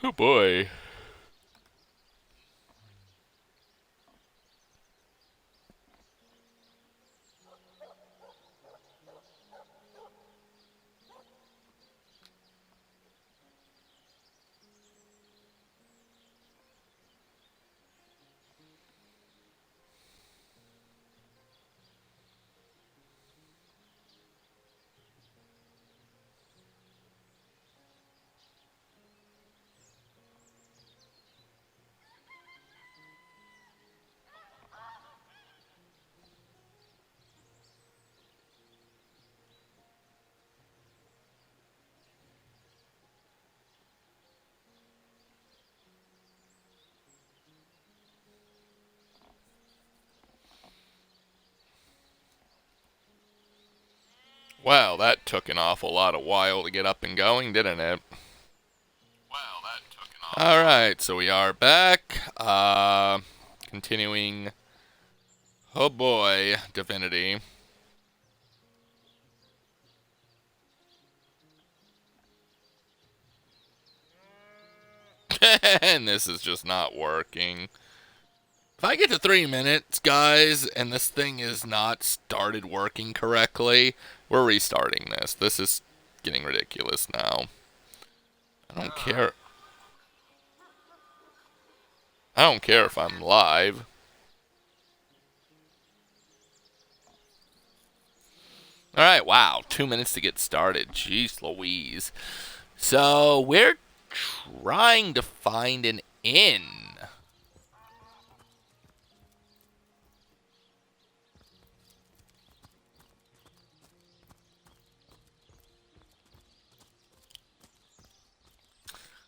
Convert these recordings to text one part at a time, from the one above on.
Oh boy. Wow, that took an awful lot of while to get up and going, didn't it? Alright, so we are back. Continuing. Oh boy, Divinity. And this is just not working. If I get to 3 minutes, guys, and this thing is not started working correctly, we're restarting this. This is getting ridiculous now. I don't care. I don't care if I'm live. Alright, wow. 2 minutes to get started. Jeez Louise. So, we're trying to find an inn.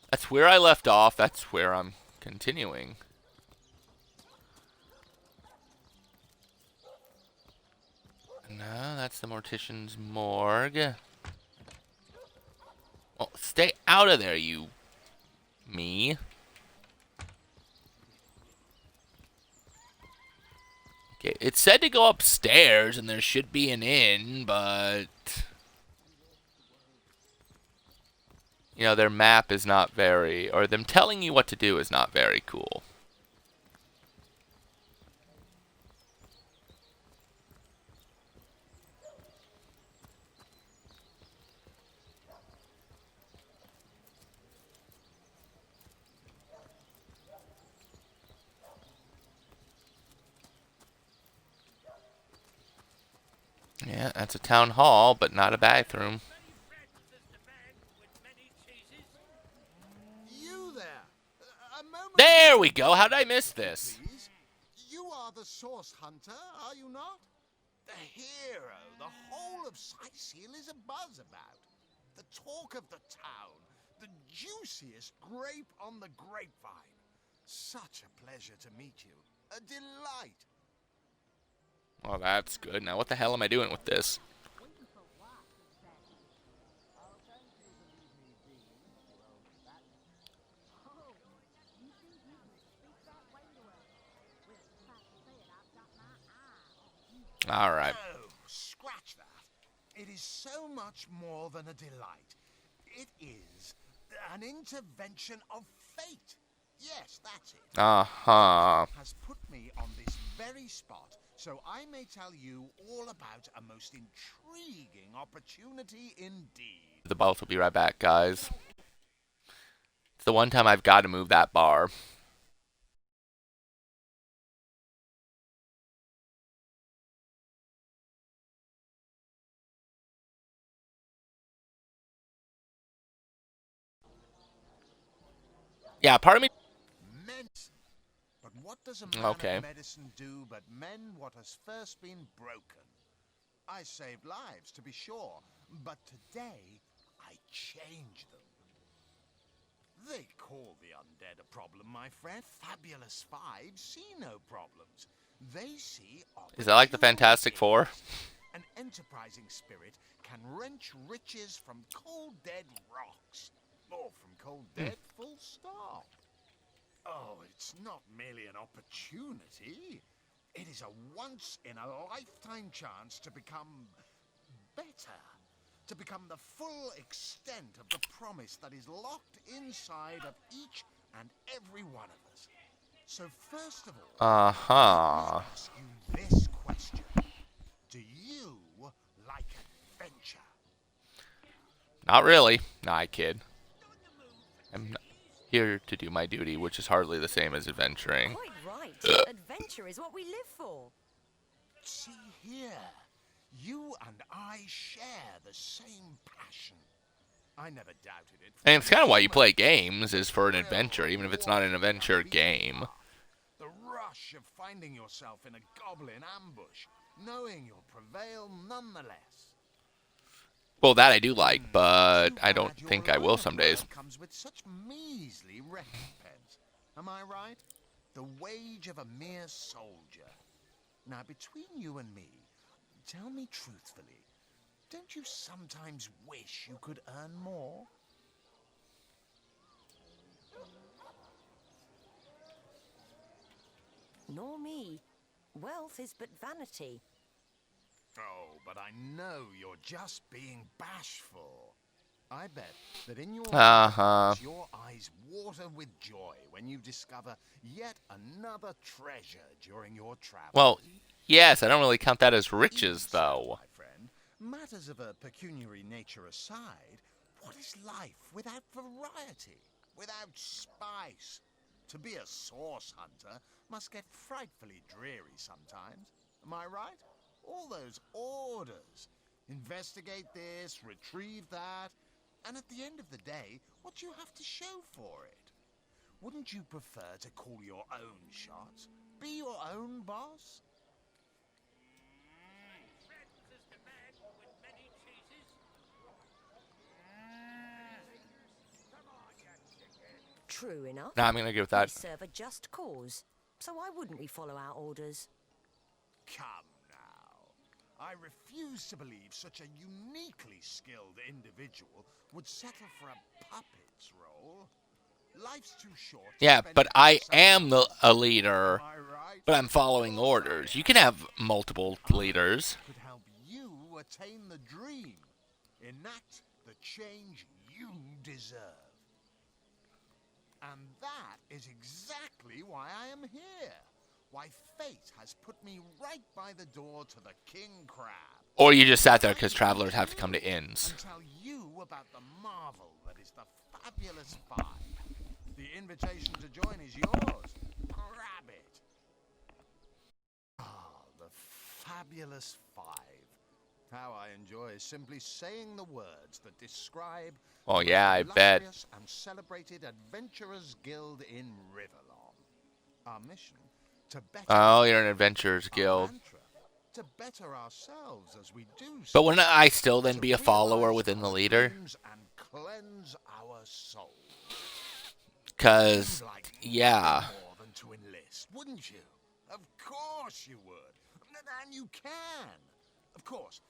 That's where I left off. That's where I'm continuing. No, that's the Mortician's morgue. Well, stay out of there, you... me. Okay, it said to go upstairs and there should be an inn, but... you know, their map is not very... or them telling you what to do is not very cool. Yeah, that's a town hall, but not a bathroom. You there! A moment. There we go! How did I miss this? Please. You are the source hunter, are you not? The hero the whole of Sightseal is abuzz about. The talk of the town. The juiciest grape on the grapevine. Such a pleasure to meet you. A delight. Well, that's good. Now, what the hell am I doing with this? Alright. Oh, scratch that. It is so much more than a delight. It is an intervention of fate. Yes, that's it. Uh-huh. Has put me on this very spot, so I may tell you all about a most intriguing opportunity indeed. The both will be right back, guys. It's the one time I've got to move that bar. Yeah, part of me... Medicine. But what does a man okay. of medicine do but mend what has first been broken? I saved lives, to be sure, but today I change them. They call the undead a problem, my friend. Fabulous Five see no problems. They see opportunities. Is that like the Fantastic Four? An enterprising spirit can wrench riches from cold dead rocks. Or from cold dead, full stop. Oh, it's not merely an opportunity. It is a once-in-a-lifetime chance to become better. to become the full extent of the promise that is locked inside of each and every one of us. So first of all, let me ask you this question. Do you like adventure? Not really. Nah, I kid. I'm here to do my duty, which is hardly the same as adventuring. Quite right. Adventure is what we live for. See here, you and I share the same passion. I never doubted it. And it's kind of why you play games, is for an adventure, even if it's not an adventure game. The rush of finding yourself in a goblin ambush, knowing you'll prevail nonetheless. Well, that I do like, but I don't think I will some days. Comes with such measly recompense. Am I right? The wage of a mere soldier. Now, between you and me, tell me truthfully, don't you sometimes wish you could earn more? Nor me. Wealth is but vanity. Oh, but I know you're just being bashful. I bet that in your your eyes water with joy when you discover yet another treasure during your travels. Well, yes, I don't really count that as riches, though. My friend, matters of a pecuniary nature aside, what is life without variety, without spice? To be a source hunter must get frightfully dreary sometimes. Am I right? All those orders. Investigate this, retrieve that. And at the end of the day, what do you have to show for it? Wouldn't you prefer to call your own shots? Be your own boss? True enough. Nah, I'm going to go with that. We serve a just cause. So why wouldn't we follow our orders? Come now. I refuse to believe such a uniquely skilled individual would settle for a puppet's role. Life's too short. Yeah, but I am a leader, but I'm following orders. You can have multiple leaders. Could help you attain the dream. Enact the change you deserve. And that is exactly why I am here. Why fate has put me right by the door to the King Crab. Or you just sat there because travelers have to come to inns. And tell you about the marvel that is the Fabulous Five. The invitation to join is yours. Grab it. Ah, the Fabulous Five. How I enjoy simply saying the words that describe Oh yeah, I the bet. illustrious and celebrated Adventurers Guild in Riverlong. Our mission to better Oh, you're an adventurers guild. mantra, to better ourselves as we do so. But wouldn't I still then To be a follower realize within the our leader? dreams and cleanse our souls. Because, You'd like yeah. more than to enlist, wouldn't you? Of course you would. And you can. Of course,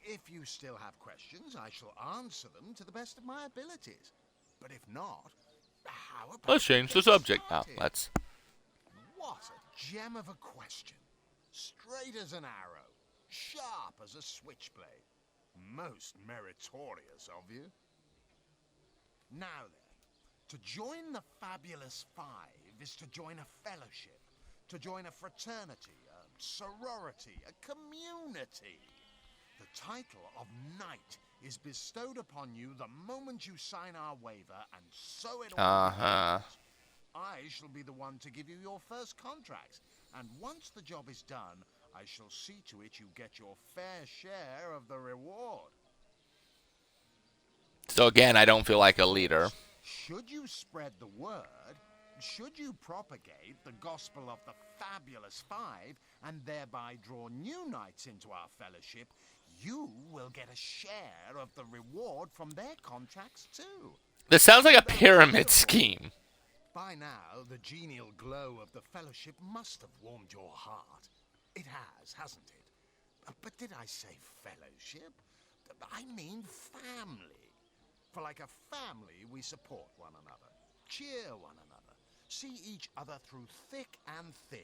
if you still have questions, I shall answer them to the best of my abilities. But if not, how about Let's change the subject now. Let's. What a gem of a question. Straight as an arrow. Sharp as a switchblade. Most meritorious of you. Now then, to join the Fabulous Five is to join a fellowship. To join a fraternity, a sorority, a community. The title of Knight is bestowed upon you the moment you sign our waiver, and so it all begins. I shall be the one to give you your first contracts, and once the job is done, I shall see to it you get your fair share of the reward. So again, I don't feel like a leader. Should you spread the word, should you propagate the gospel of the Fabulous Five, and thereby draw new knights into our fellowship, you will get a share of the reward from their contracts too. This sounds like a pyramid scheme. By now, the genial glow of the fellowship must have warmed your heart. It has, hasn't it? But did I say fellowship? I mean family. For like a family, we support one another, cheer one another, see each other through thick and thin,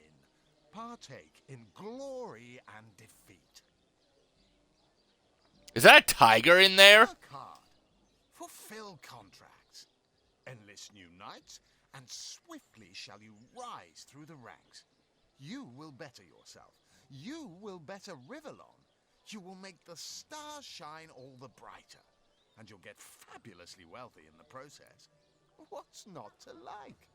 partake in glory and defeat. Is that a tiger in there? Work hard. Fulfill contracts. Enlist new knights, and swiftly shall you rise through the ranks. You will better yourself. You will better Rivalon. You will make the stars shine all the brighter. And you'll get fabulously wealthy in the process. What's not to like?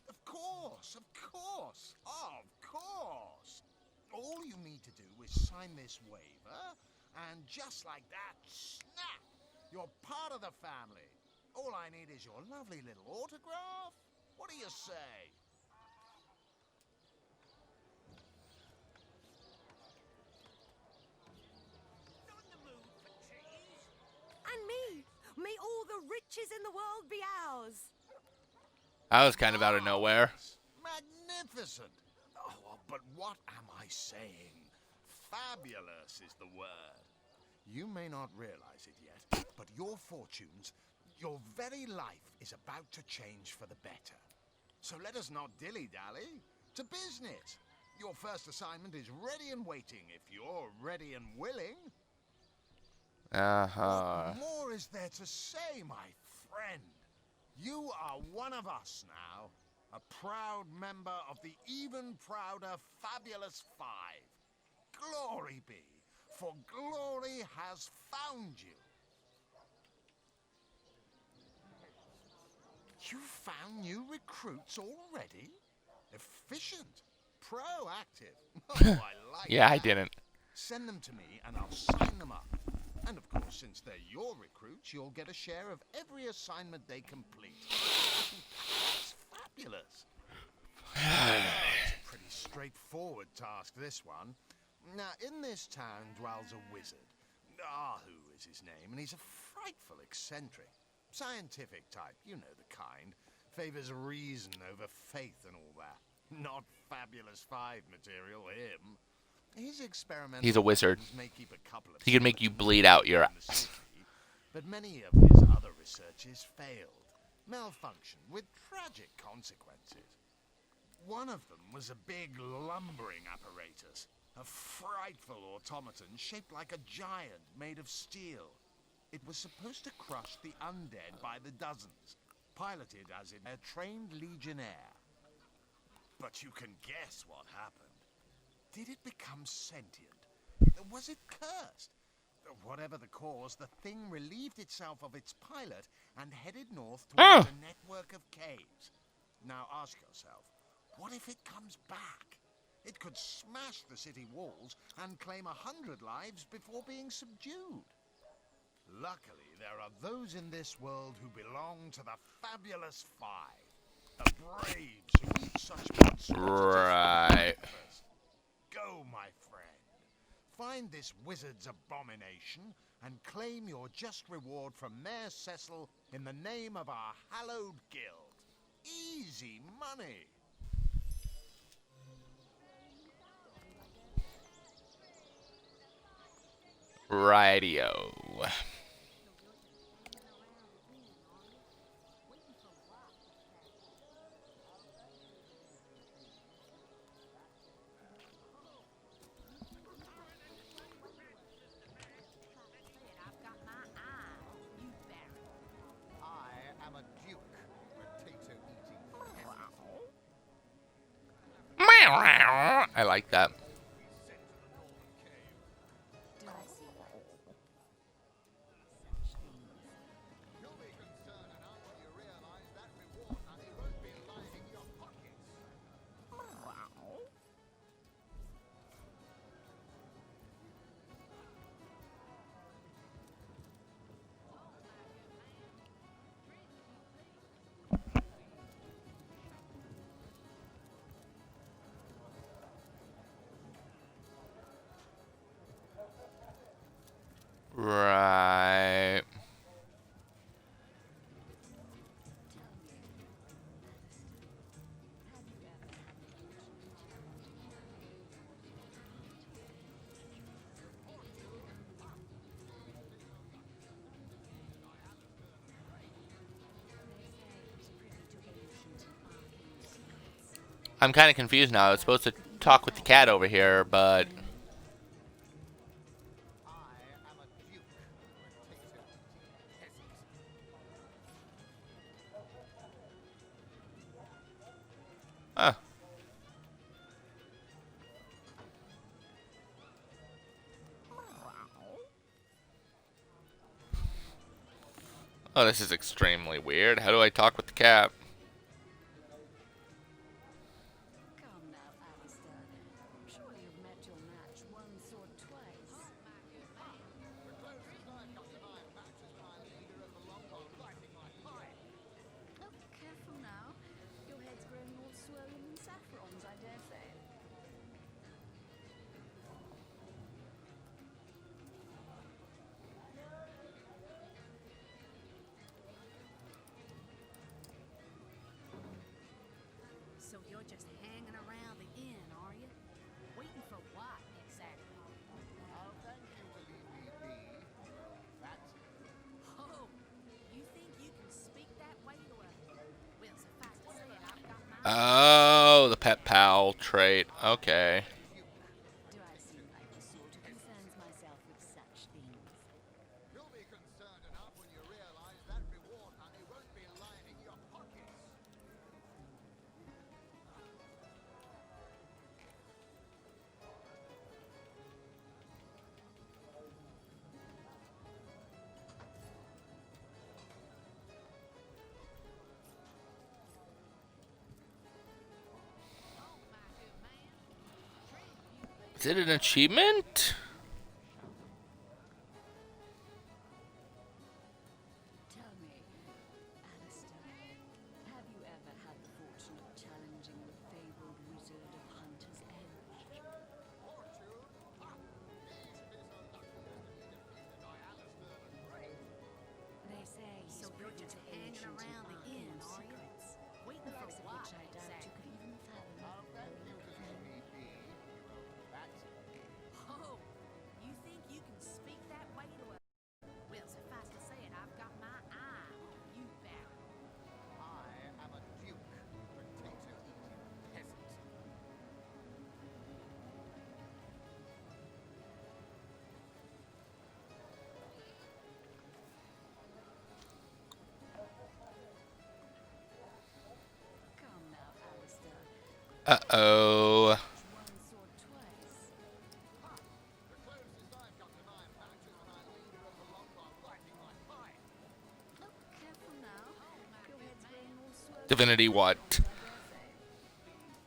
Of course, of course, of course. All you need to do is sign this waiver, and just like that, snap! You're part of the family. All I need is your lovely little autograph. What do you say? And me! May all the riches in the world be ours! That was kind of out of nowhere. Magnificent! Oh, but what am I saying? Fabulous is the word. You may not realize it yet, but your fortunes, your very life is about to change for the better. So let us not dilly-dally. To business! Your first assignment is ready and waiting if you're ready and willing. Uh-huh. What more is there to say, my friend? You are one of us now. A proud member of the even prouder Fabulous Five. Glory be, for glory has found you. You found new recruits already? Efficient. Proactive. Oh, I like Yeah, I that. didn't. Send them to me and I'll sign them up. And of course, since they're your recruits, you'll get a share of every assignment they complete. That's fabulous. It's a pretty straightforward task, this one. Now, in this town dwells a wizard. Ahu is his name, and he's a frightful eccentric. Scientific type, you know the kind. Favors reason over faith and all that. Not Fabulous Five material, him. His experimental He's a wizard. methods may keep a couple of He can make you skeletons bleed out your in the city, but many of his other researches failed, malfunctioned with tragic consequences. One of them was a big lumbering apparatus, a frightful automaton shaped like a giant made of steel. It was supposed to crush the undead by the dozens, piloted as a trained legionnaire. But you can guess what happened. Did it become sentient? Was it cursed? Whatever the cause, the thing relieved itself of its pilot and headed north towards a network of caves. Now ask yourself, what if it comes back? It could smash the city walls and claim 100 lives before being subdued. Luckily, there are those in this world who belong to the Fabulous Five. The braves who eat such monstrosities. Right. Go, my friend. Find this wizard's abomination and claim your just reward from Mayor Cecil in the name of our hallowed guild. Easy money. Radio. I am a duke, potato-eating. I like that. You'll be concerned enough when you realize that reward money won't be lining your pockets. Right. I'm kind of confused now. I was supposed to talk with the cat over here, but I am a duke, Oh, this is extremely weird. How do I talk with the cat? Come now, Alistair. Surely you've met your match once or twice. Oh, careful now. Your head's growing all swollen and saffrons, I dare say. So you're just hanging around the inn, are you? Waiting for what, exactly? Oh, thank you to leave me be. That's Oh, you think you can speak that way to a... Well, suffice to say, I've got my... Oh, the pet pal trait. Okay. Do I seem like the sort who concerns myself with such things? You'll be concerned enough when you realize that reward money won't be lining your pockets. Is it an achievement? Tell me, Alistair, have you ever had the fortune of challenging the fabled wizard of Hunter's Edge? They say so you're just hanging around the inn, are you? Waiting for what, I doubt you could even fathom. Oh, thank you to leave me be. That's Oh, you think you can speak that way to a... Well, suffice to say it, I've got my eye on you, Baron. I am a duke, potato-eating peasant. Come now, Alistair. Uh-oh. Once or twice. The closest I've got to my match is when I linger in the longboat lighting my pipe. Look, careful now. Your head's growing all swollen. Divinity what? I dare say.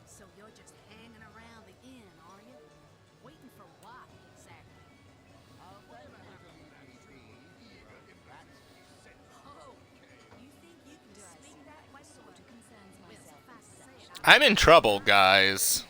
So you're just hanging around the inn, are you? Waiting for what, exactly? Oh, thank you to leave me be. That's sensible. Oh, you think you can speak that way to a... concerns myself with such... I'm in trouble, guys.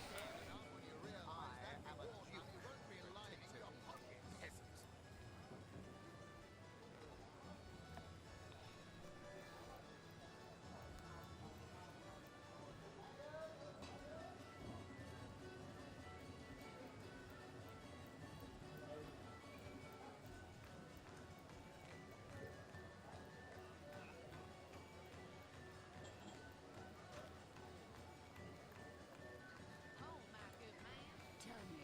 Tell me,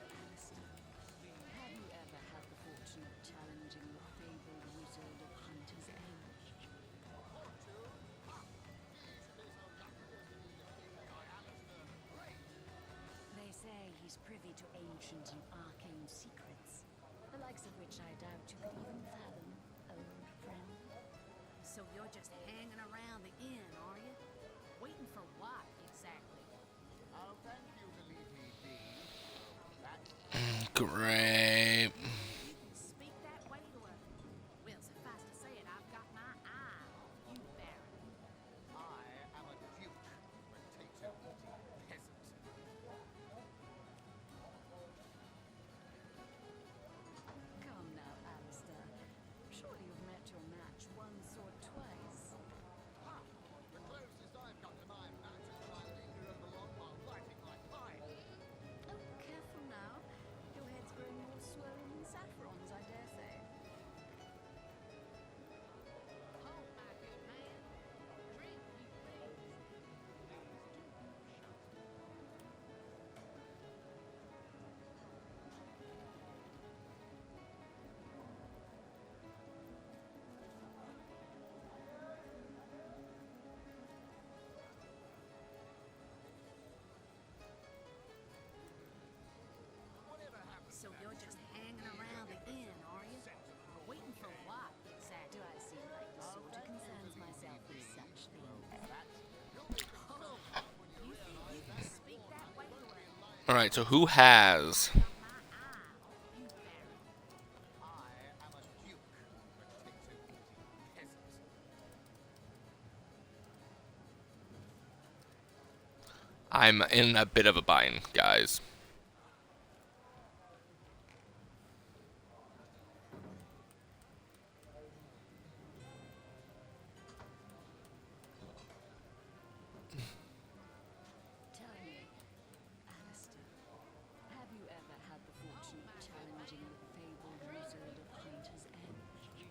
Alistair, have you ever had the fortune of challenging the fabled wizard of Hunter's Edge? They say he's privy to ancient and arcane secrets, the likes of which I doubt you could even fathom, old friend. So you're just hanging around the inn, are you? Waiting for what, exactly? Oh, thank you to leave me be. That's Great. You can speak that way to a... Well, suffice to say it, I've got my eye on you, Baron. I am a duke, potato-eating peasant. Come now, Alistair. Surely you've met your match once or twice. The closest I've got to my match is when I linger in the longboat lighting my pipe. Oh, careful now. Your head's growing all Alright, so who has? Got my eye on you, Baron. I am a duke, potato-eating peasant. I'm in a bit of a bind, guys. Tell me, Alistair, have you ever had the fortune of challenging the fabled wizard of Hunter's Edge?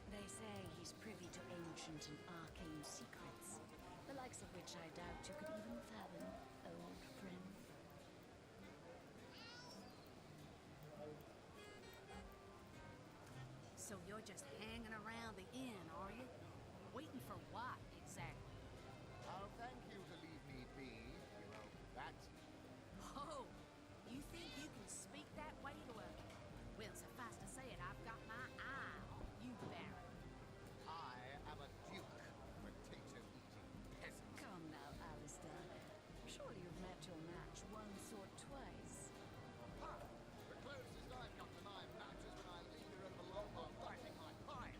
They say he's privy to ancient and arcane secrets, the likes of which I doubt you could even fathom, old friend. So you're just hanging around the inn, are you? Waiting for what, exactly? I'll thank you to leave me be, you know that. Oh, you think you can speak that way to a... Well, suffice to say it, I've got my eye on you, Baron. I am a duke, potato-eating peasant. Come now, Alistair. Surely you've met your match once or twice. The closest I've got to my match is when I linger in the loma biting my pine.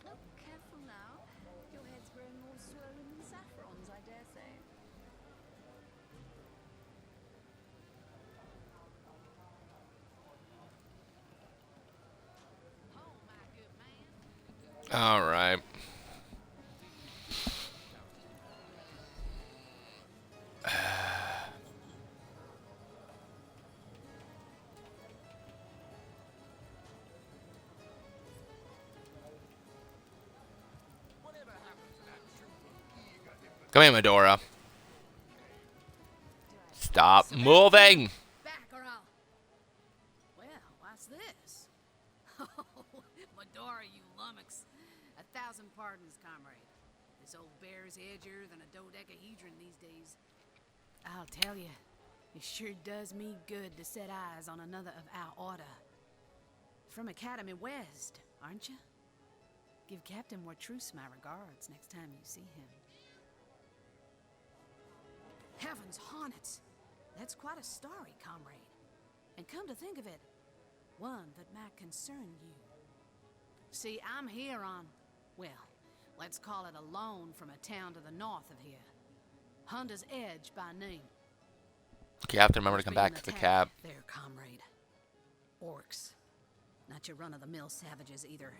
Oh, careful now. Your head's growing more swollen than saffrons, I dare say. Oh, my good man. Alright. Whatever happened to that troop of eager Come here, Medora. Do I Stop moving! back or I'll... Well, what's this? Oh, Medora, you lummox. 1,000 pardons, comrade. This old bear's edgier than a dodecahedron these days. I'll tell you, it sure does me good to set eyes on another of our order. From Academy West, aren't you? Give Captain Wartruce my regards next time you see him. Heavens hornets! That's quite a story, comrade. And come to think of it, one that might concern you. See, I'm here on, well, let's call it a loan from a town to the north of here. Hunter's Edge by name. Okay, you have to remember to There's come been back an to the attack cab. there, comrade. Orcs. Not your run-of-the-mill savages either,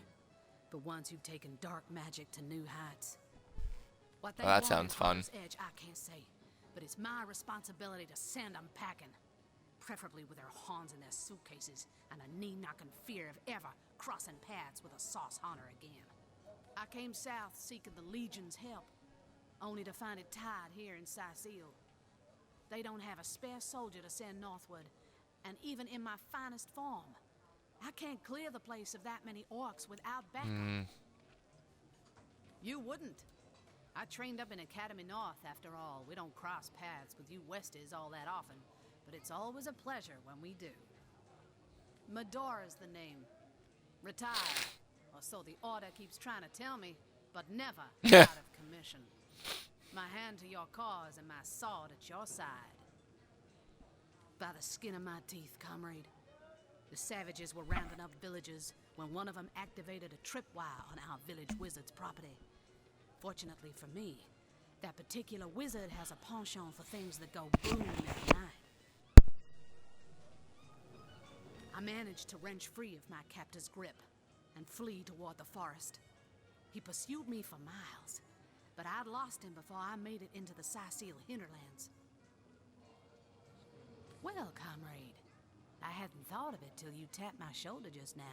but ones who've taken dark magic to new heights. What they Oh, that want sounds at fun. Hunter's Edge, I can't say, but it's my responsibility to send them packing. Preferably with their horns in their suitcases and a knee-knocking fear of ever crossing paths with a sauce hunter again. I came south seeking the Legion's help, only to find it tied here in Sicile. They don't have a spare soldier to send northward, and even in my finest form, I can't clear the place of that many orcs without backup. You wouldn't. I trained up in Academy North, after all. We don't cross paths with you Westers all that often, but it's always a pleasure when we do. Medora's the name. Retired, or so the order keeps trying to tell me, but never out of commission. My hand to your cause and my sword at your side. By the skin of my teeth, comrade. The savages were rounding up villagers when one of them activated a tripwire on our village wizard's property. Fortunately for me, that particular wizard has a penchant for things that go boom at night. I managed to wrench free of my captor's grip and flee toward the forest. He pursued me for miles, but I'd lost him before I made it into the Sicile hinterlands. Well, comrade, I hadn't thought of it till you tapped my shoulder just now,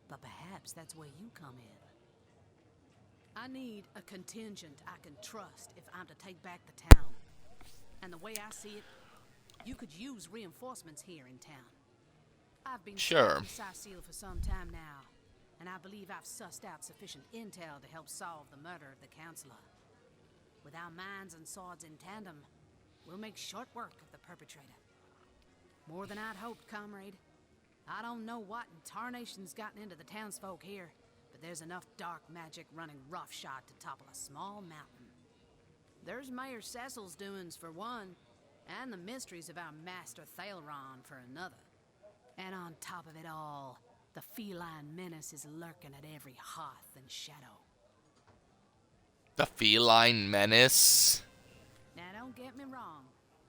but perhaps that's where you come in. I need a contingent I can trust if I'm to take back the town. And the way I see it, you could use reinforcements here in town. I've been Sure. in Sicile for some time now, and I believe I've sussed out sufficient intel to help solve the murder of the counselor. With our minds and swords in tandem, we'll make short work of the perpetrator. More than I'd hoped, comrade. I don't know what in tarnation's gotten into the townsfolk here, but there's enough dark magic running roughshod to topple a small mountain. There's Mayor Cecil's doings for one, and the mysteries of our master Thaleron for another. And on top of it all, the feline menace is lurking at every hearth and shadow. The feline menace. Now don't get me wrong,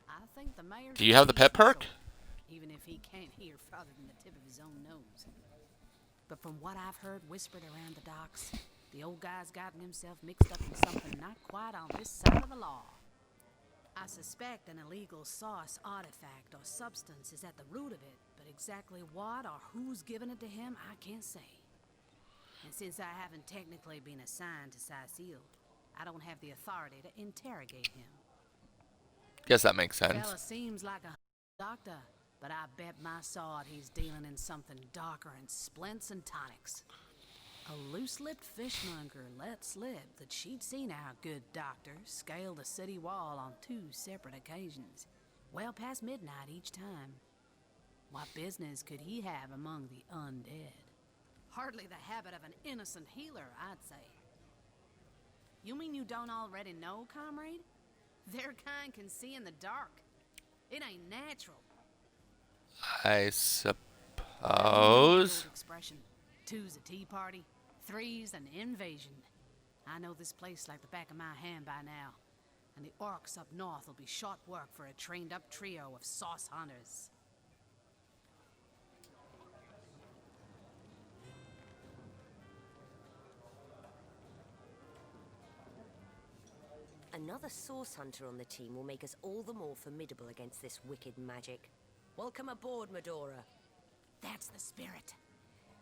I think the mayor... Do you have the pet perk? Even if he can't hear farther than the tip of his own nose. But from what I've heard whispered around the docks, the old guy's gotten himself mixed up in something not quite on this side of the law. I suspect an illegal sauce, artifact, or substance is at the root of it, but exactly what or who's given it to him, I can't say. And since I haven't technically been assigned to Cecil, I don't have the authority to interrogate him. Guess that makes The sense. fella seems like a doctor, but I bet my sword he's dealing in something darker than splints and tonics. A loose-lipped fishmonger let slip that she'd seen our good doctor scale the city wall on 2 separate occasions, well past midnight each time. What business could he have among the undead? Hardly the habit of an innocent healer, I'd say. You mean you don't already know, comrade? Their kind can see in the dark. It ain't natural. I Old suppose. expression. 2's a tea party, 3's an invasion. I know this place like the back of my hand by now, and the orcs up north will be short work for a trained-up trio of sauce hunters. Another source hunter on the team will make us all the more formidable against this wicked magic. Welcome aboard, Medora. That's the spirit.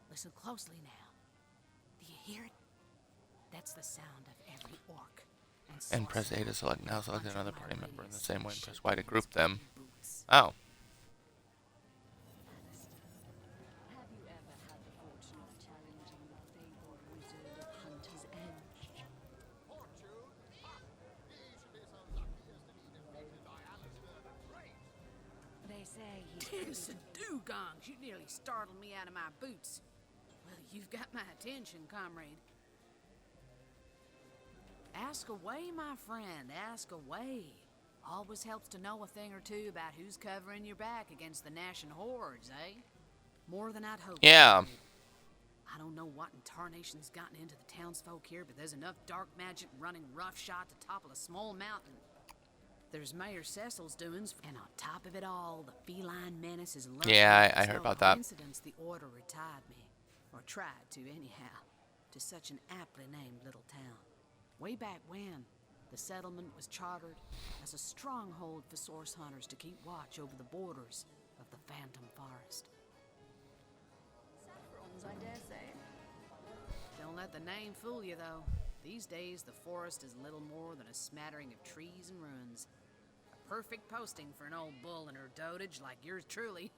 Listen closely now. Do you hear it? That's the sound of every orc. And press A to select. Now select Hunter another my party member in the radius same way. and Press shake Y to his group them. boots. Oh. Have you ever had the fortune of challenging the fabled wizard of Hunter's Edge? They say he's... Gongs, you nearly startled me out of my boots. Well, you've got my attention, comrade. Ask away, my friend, ask away. Always helps to know a thing or two about who's covering your back against the gnashing hordes, eh? More than I'd hoped. Yeah. I don't know what in tarnation's gotten into the townsfolk here, but there's enough dark magic running roughshod to topple a small mountain. There's Mayor Cecil's doings, and on top of it all, the feline menace is lurking. Yeah, I It's heard no about that. coincidence the order retired me, or tried to anyhow, to such an aptly named little town. Way back when, the settlement was chartered as a stronghold for source hunters to keep watch over the borders of the Phantom Forest. Saffrons, I dare say. Don't let the name fool you, though. These days, the forest is little more than a smattering of trees and ruins. A perfect posting for an old bull and her dotage like yours truly.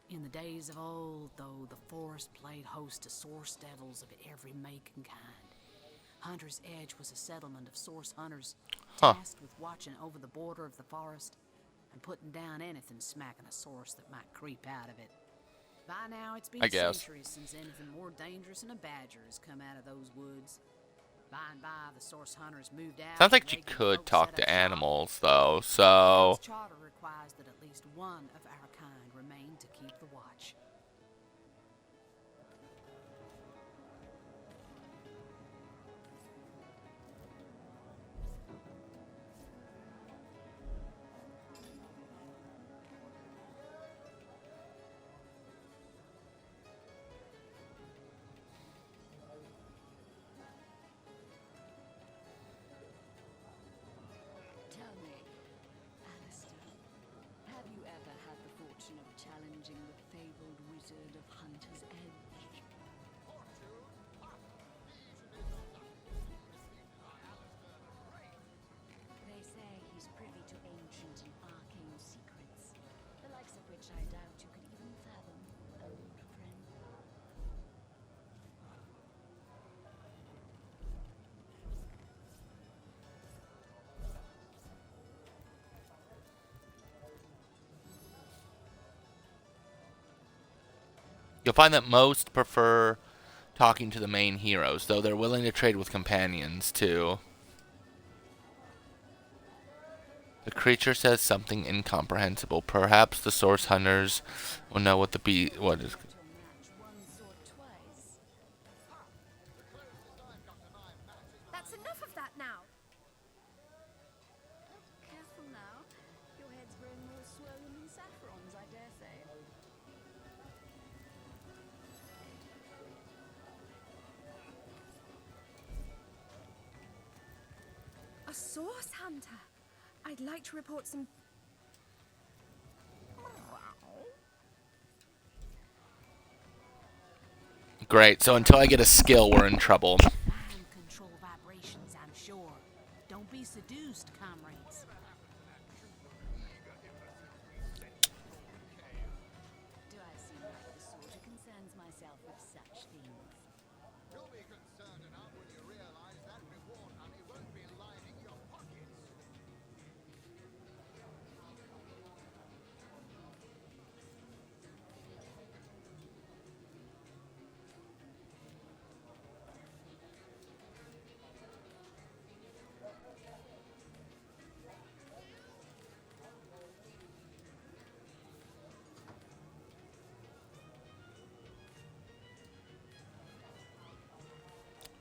In the days of old, though, the forest played host to source devils of every make and kind. Hunter's Edge was a settlement of source hunters tasked with watching over the border of the forest and putting down anything smacking a source that might creep out of it. By now, it's been I guess. centuries since anything more dangerous than a badger has come out of those woods. By and by, the source hunters moved out. Sounds like and you regular could folks talk set to up shop. animals, though, so... Town's charter requires that at least one of our kind remain to keep the watch. Tell me, Alistair, have you ever had the You'll find that most prefer talking to the main heroes, though they're willing to trade with companions, too. The creature says something incomprehensible. Perhaps the source hunters will know what what is. To match once or twice. That's enough of that now. Careful now. Your head's growing more swollen than saffrons, I dare say. A source hunter. I'd like to report some. Great, so until I get a skill, we're in trouble. Mind control vibrations, I'm sure. Don't be seduced, comrades. Do I seem like the sort who concerns myself with such things? You'll be concerned enough when you realize that reward money won't be lining your pockets.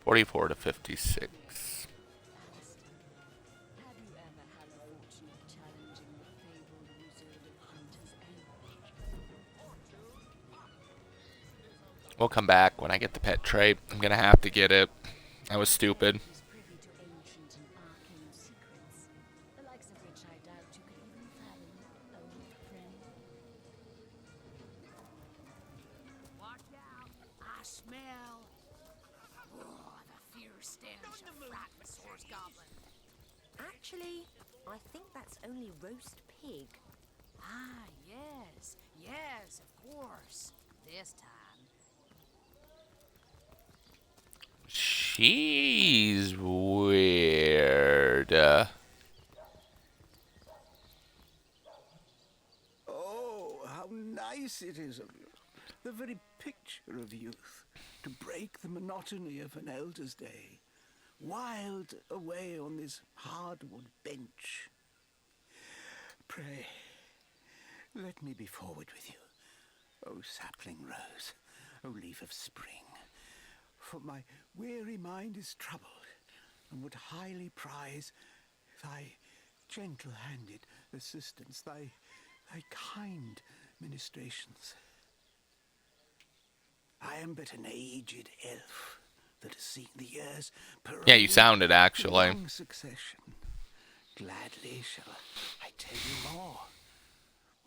44 to 56. Have you ever had the fortune of challenging the fabled wizard of Hunter's Edge? We'll come back when I get the pet trait. I'm gonna have to get it. I was stupid. He's privy to ancient and arcane secrets, the likes of which I doubt you could even fathom, old friend. Watch out! I smell. Oh, the fierce stench of frightened source goblin. Actually, I think that's only roast pig. Ah, yes, yes, of course. This time. She's weird. Oh, how nice it is of you. The very picture of youth. To break the monotony of an elder's day. Wild away on this hardwood bench. Pray, let me be forward with you. O sapling rose, O leaf of spring. For my weary mind is troubled, and would highly prize thy gentle-handed assistance, thy kind ministrations. I am but an aged elf that has seen the years parade Yeah, you sounded actually. in long succession. Gladly shall I tell you more.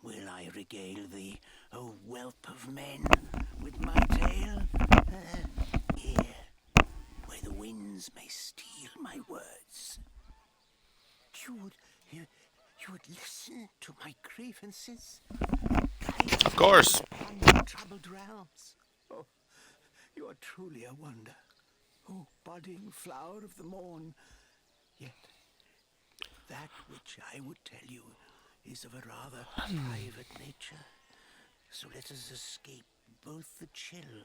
Will I regale thee, O whelp of men, with my tale? Here, where the winds may steal my words. You would listen to my grievances? Of course. Troubled realms. Oh, you are truly a wonder. Oh, budding flower of the morn. Yet, that which I would tell you is of a rather private nature. So let us escape both the chill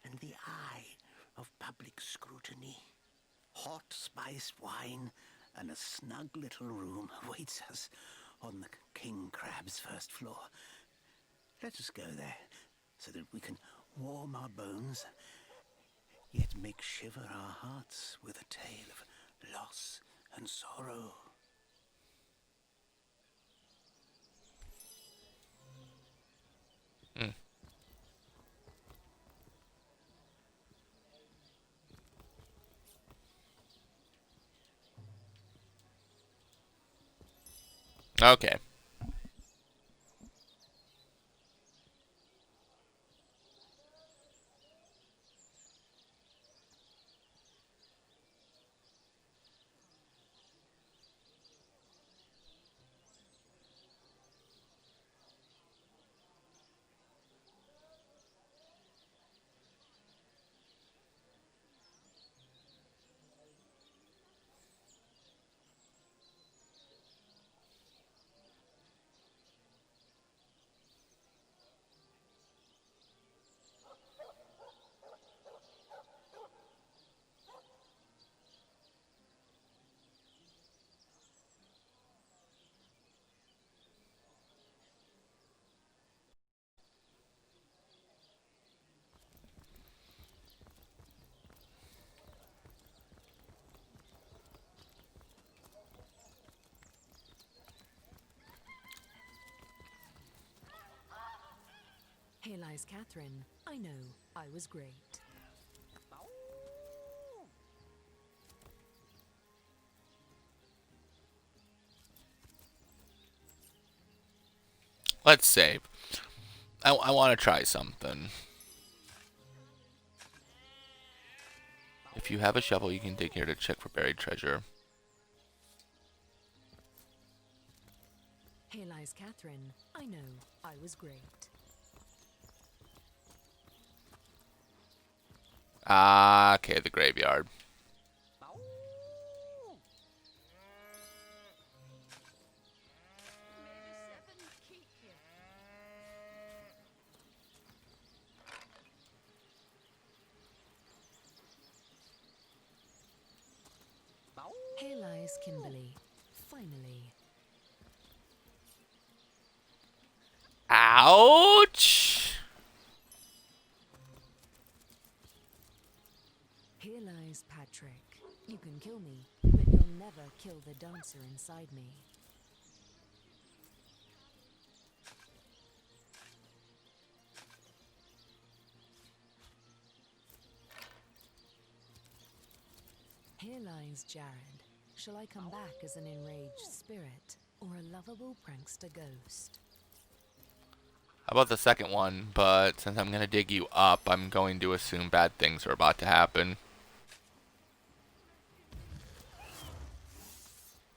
and the eye of public scrutiny. Hot spiced wine and a snug little room awaits us on the King Crab's first floor. Let us go there, so that we can warm our bones, yet make shiver our hearts with a tale of loss and sorrow. Okay. Here lies Catherine. I know, I was great. Let's save. I want to try something. If you have a shovel, you can dig here to check for buried treasure. Here lies Catherine. I know, I was great. Ah, okay, the graveyard. Here lies Kimberly. Finally. Ouch! Here lies Patrick. You can kill me, but you'll never kill the dancer inside me. Here lies Jared. Shall I come back as an enraged spirit, or a lovable prankster ghost? How about the second one? But since I'm going to dig you up, I'm going to assume bad things are about to happen.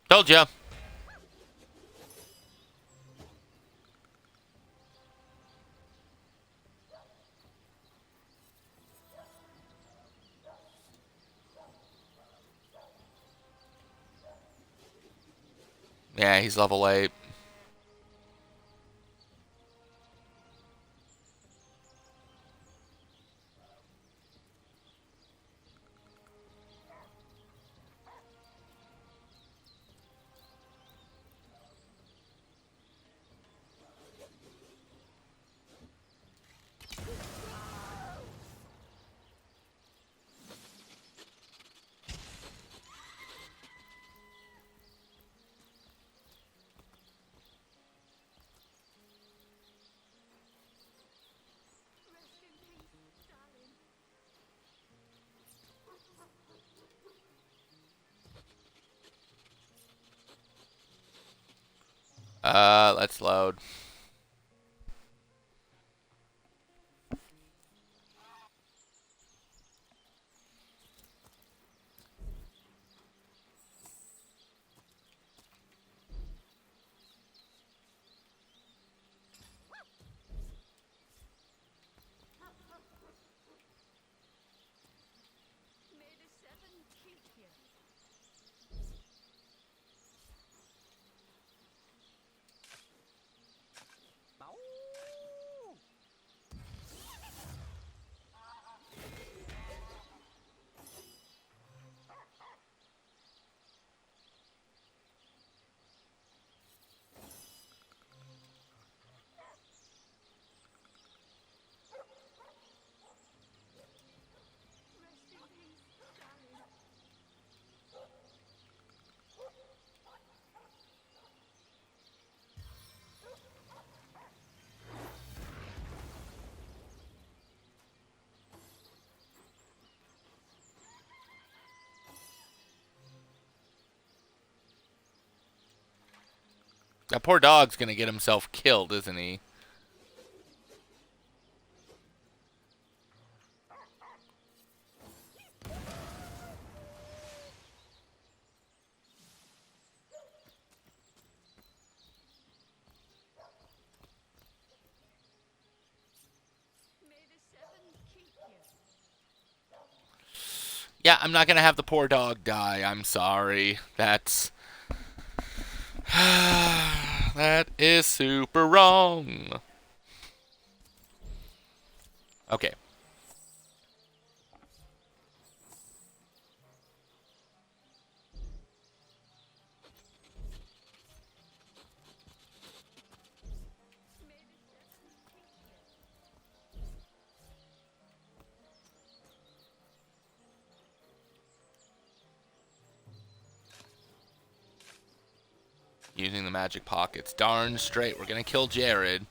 Told ya! Yeah, he's level 8. Let's load. That poor dog's gonna get himself killed, isn't he? Yeah, I'm not gonna have the poor dog die. I'm sorry. That's... that is super wrong. Okay. Using the magic pockets. Darn straight, we're gonna kill Jared.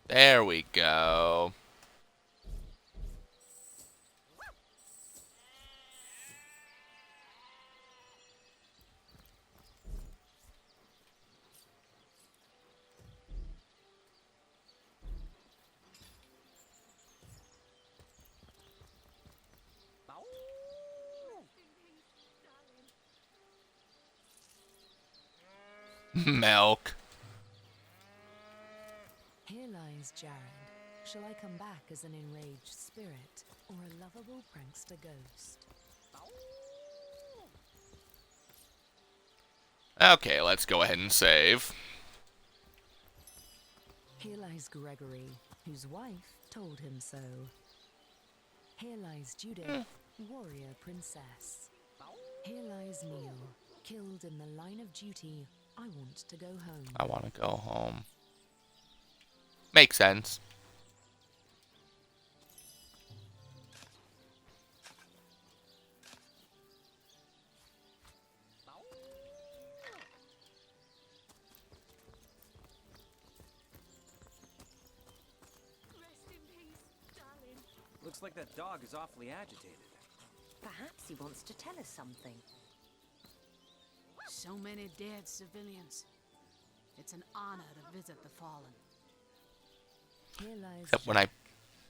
There we go. Milk. Here lies Jared. Shall I come back as an enraged spirit or a lovable prankster ghost? Okay, let's go ahead and save. Here lies Gregory, whose wife told him so. Here lies Judith, warrior princess. Here lies Neil, killed in the line of duty. I want to go home. I want to go home. Makes sense. Looks like that dog is awfully agitated. Perhaps he wants to tell us something. So many dead civilians. It's an honor to visit the fallen. Here lies Except when I...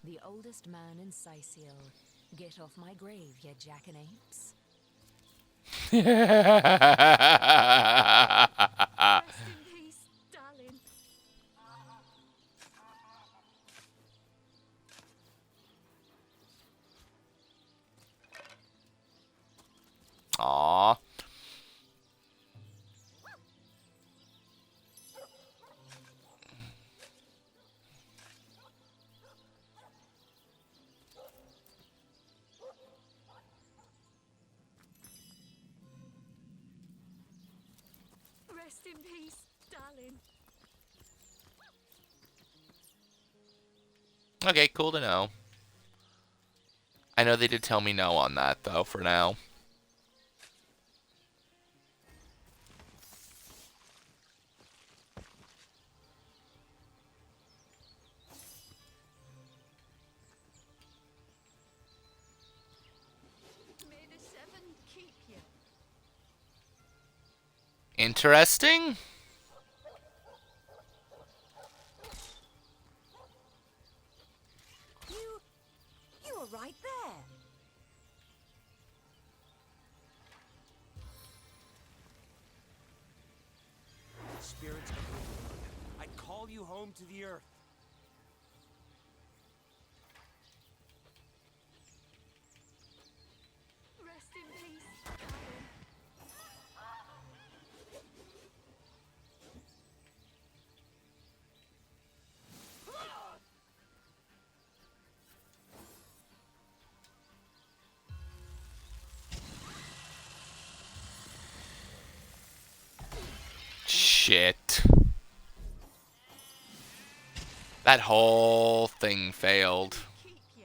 the oldest man in Sicil. Get off my grave, you jackanapes. Rest in peace, darling. Aww. Rest in peace, darling. Okay, cool to know. I know they did tell me no on that, though, for now. May the seven keep you. Interesting? You were right there. Spirits of the Lord, I call you home to the earth. Rest in peace, darling. Shit. That whole thing failed. Keep you.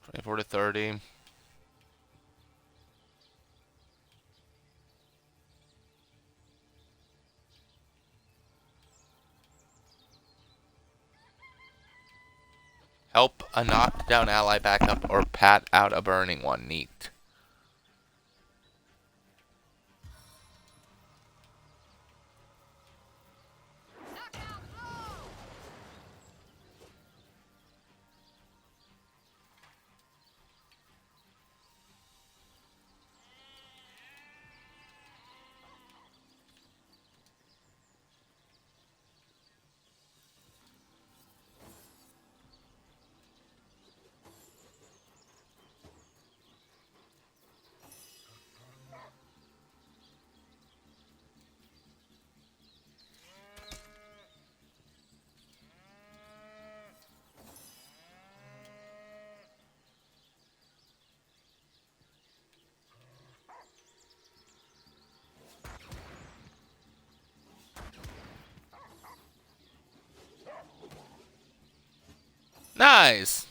Twenty-four to 30. Help a knocked down ally back up or pat out a burning one. Neat. Nice.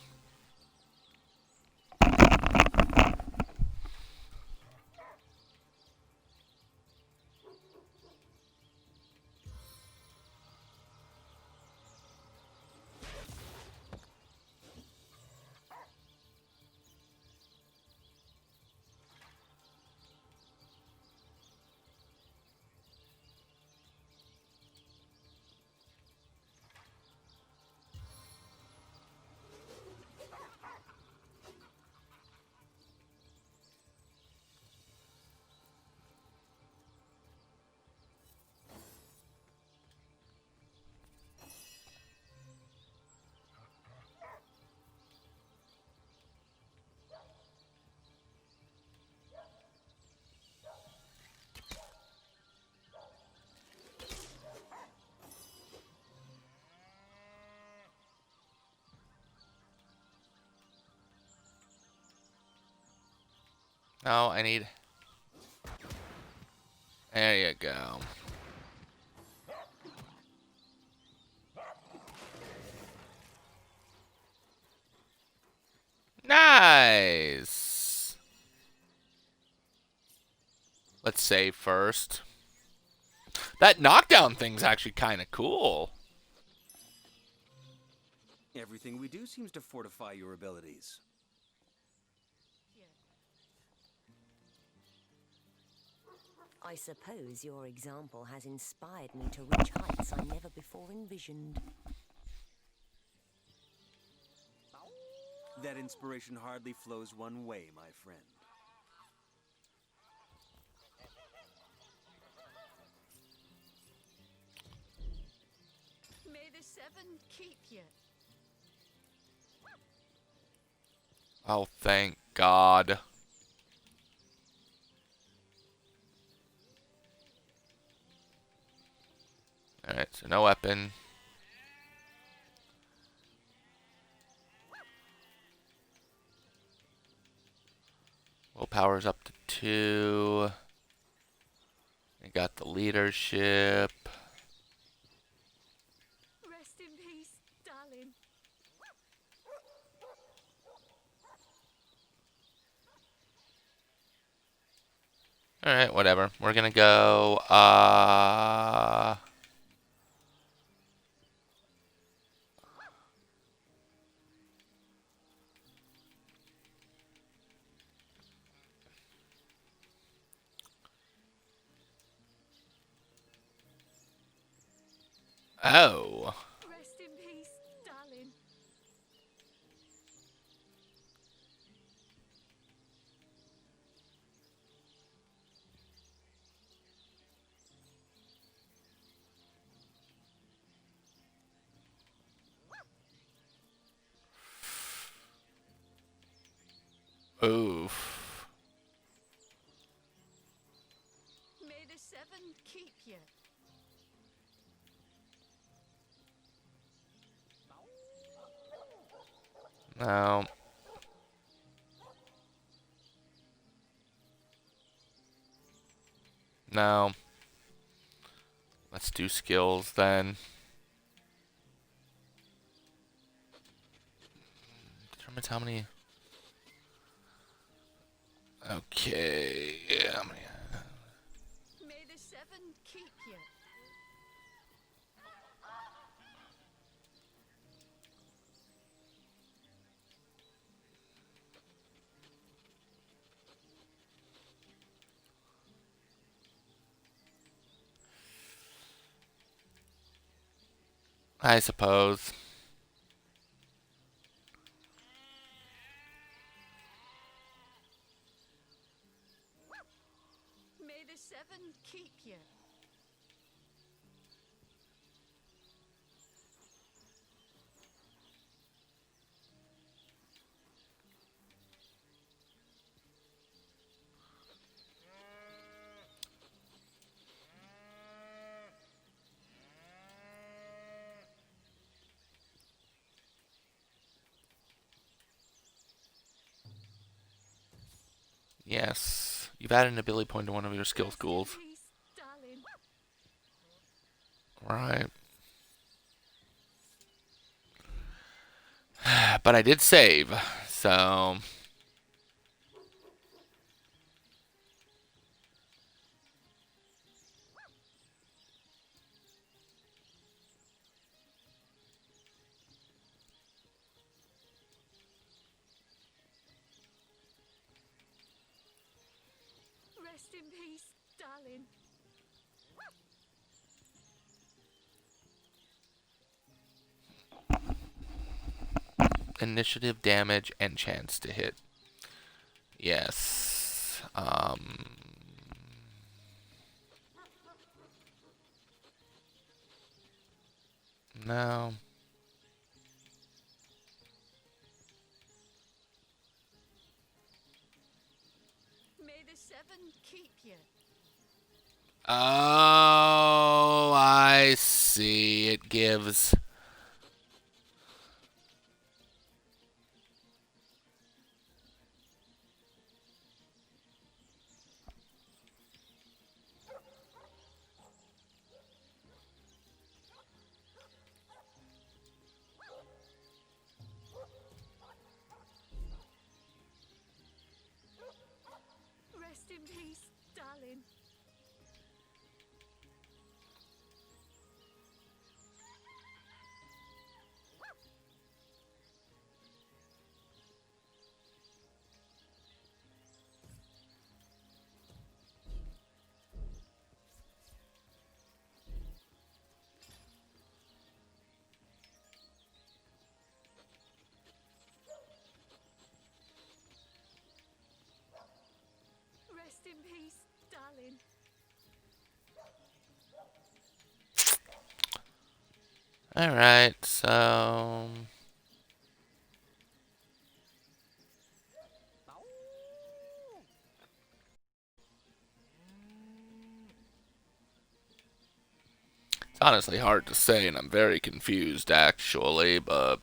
No, I need... There you go. Nice. Let's save first. That knockdown thing's actually kind of cool. Everything we do seems to fortify your abilities. I suppose your example has inspired me to reach heights I never before envisioned. That inspiration hardly flows one way, my friend. May the seven keep you. Oh, thank God. Alright, so no weapon. Willpower's up to 2. We got the leadership. Rest in peace, darling. Alright, whatever. We're gonna go, Oh. Rest in peace, darling. Oof. May the seven keep you. No. No. Let's do skills then. Determines how many... Okay. Yeah, how many... May the seven keep you. I suppose. May the seven keep you. Yes. You've added an ability point to one of your skill Rest in schools. peace, darling. Right. But I did save, so... Rest in peace, darling. Initiative, damage, and chance to hit. Yes. No. May the seven keep you. Oh, I see. It gives... Rest in peace, darling. Rest in peace, darling. Alright, so... It's honestly hard to say, and I'm very confused, actually, but...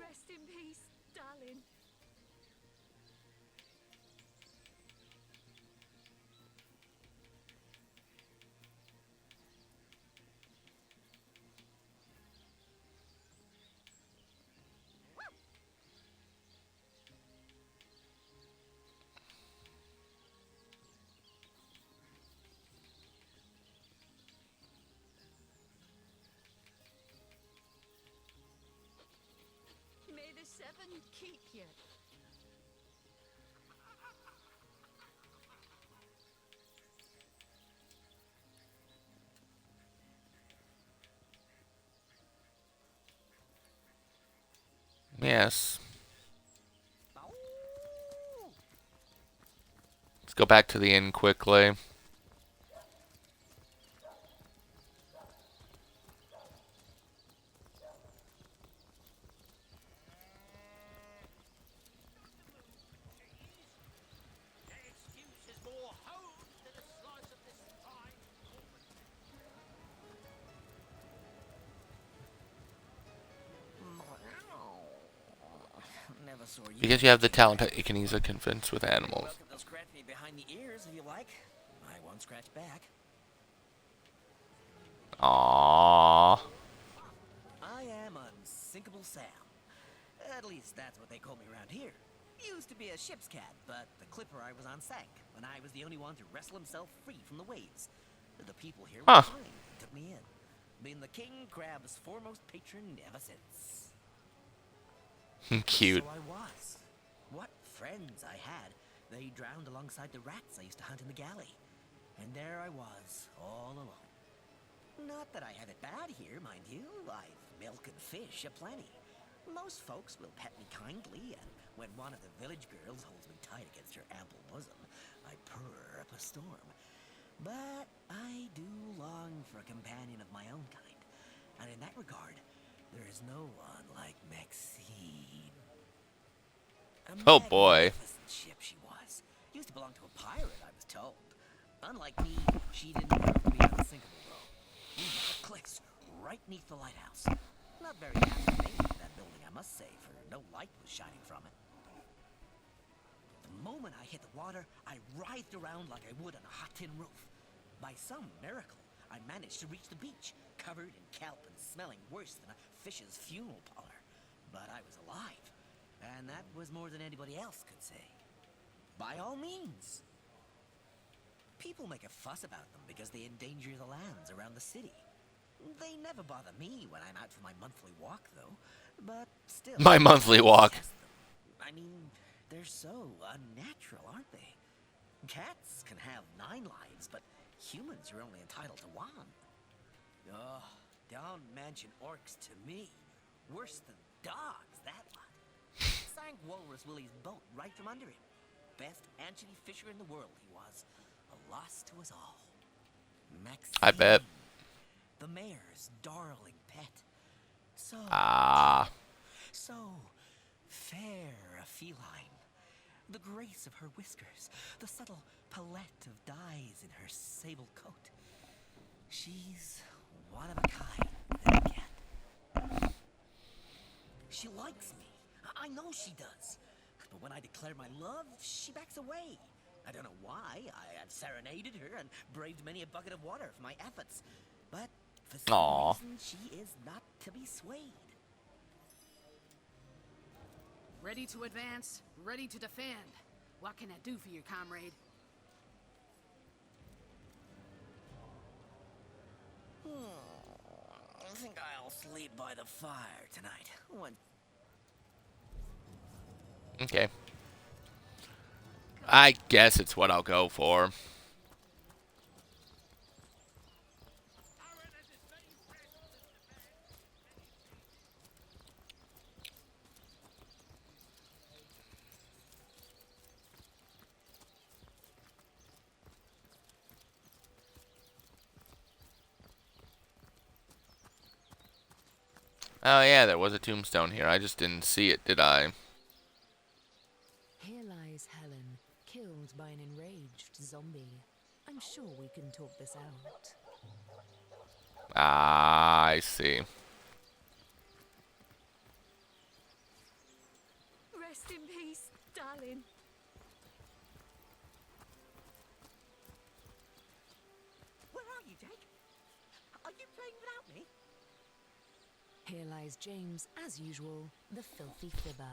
Rest in peace, darling. May the seven keep you. Yes. Let's go back to the inn quickly. Never saw you. Because you have the talent you can easily convince with animals. Welcome to scratch me behind the ears if you like. I won't scratch back. Aww. I am Unsinkable Sam. At least that's what they call me around here. Used to be a ship's cat, but the clipper I was on sank when I was the only one to wrestle himself free from the waves. The people here were kind and took me in. Been the king crab's foremost patron ever since. Cute. So I was. What friends I had. They drowned alongside the rats I used to hunt in the galley. And there I was, all alone. Not that I have it bad here, mind you. I've milk and fish aplenty. Most folks will pet me kindly, and when one of the village girls holds me tight against her ample bosom, I purr up a storm. But I do long for a companion of my own kind. And in that regard, there is no one like Maxine. A Oh boy. magnificent ship she was. Used to belong to a pirate, I was told. Unlike me, she didn't prove to be unsinkable, though. We had the cliffs right neath the lighthouse. Not very happy made that building, I must say, for no light was shining from it. The moment I hit the water, I writhed around like I would on a hot tin roof. By some miracle, I managed to reach the beach, covered in kelp and smelling worse than a fish's funeral parlor. But I was alive, and that was more than anybody else could say. By all means. People make a fuss about them because they endanger the lands around the city. They never bother me when I'm out for my monthly walk, though. But still, My monthly walk. detest them. I mean, they're so unnatural, aren't they? Cats can have 9 lives, but humans are only entitled to 1. Oh, don't mention orcs to me. Worse than dogs, that lot. Sank Walrus Willie's boat right from under him. Best anchovy fisher in the world he was. A loss to us all. Maxine, I bet. the mayor's darling pet. So so fair a feline. The grace of her whiskers, the subtle palette of dyes in her sable coat. She's one of a kind, that cat. She likes me. I know she does. But when I declare my love, she backs away. I don't know why. I have serenaded her and braved many a bucket of water for my efforts. But for some reason, she is not to be swayed. Ready to advance, ready to defend. What can I do for you, comrade? I think I'll sleep by the fire tonight. Okay. I guess it's what I'll go for. Oh yeah, there was a tombstone here. I just didn't see it, did I? Here lies Helen, killed by an enraged zombie. I'm sure we can talk this out. Ah, I see. Rest in peace, darling. Where are you, Jake? Are you playing without me? Here lies James, as usual, the filthy fibber.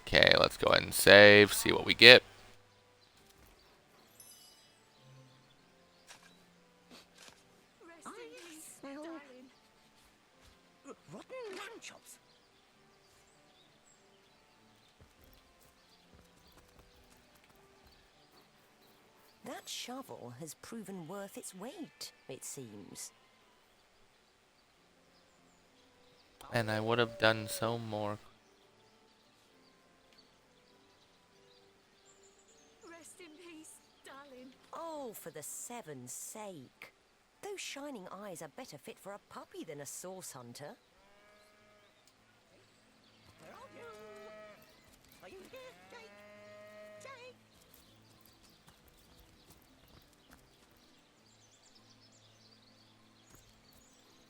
Okay, let's go ahead and save, see what we get. Rest in peace, darling. Rotten lamb chops. That shovel has proven worth its weight, it seems. And I would have done so more. Rest in peace, darling. Oh, for the seven's sake. Those shining eyes are better fit for a puppy than a source hunter. Where are you? Are you here, Jake? Jake?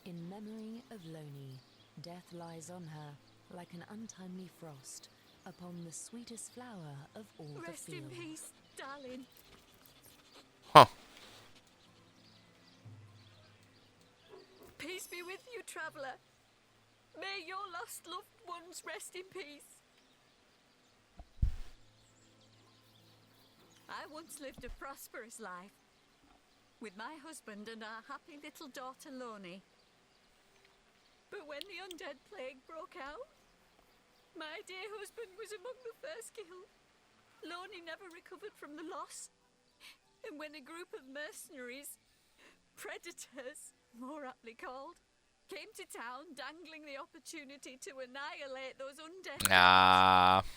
In memory of Loni, death lies on her like an untimely frost upon the sweetest flower of all Rest the in field. peace, darling. Huh. Peace be with you, traveller. May your lost loved ones rest in peace. I once lived a prosperous life with my husband and our happy little daughter Loni. But when the undead plague broke out, my dear husband was among the first killed. Loni never recovered from the loss. And when a group of mercenaries, predators, more aptly called, came to town dangling the opportunity to annihilate those undead. Ah.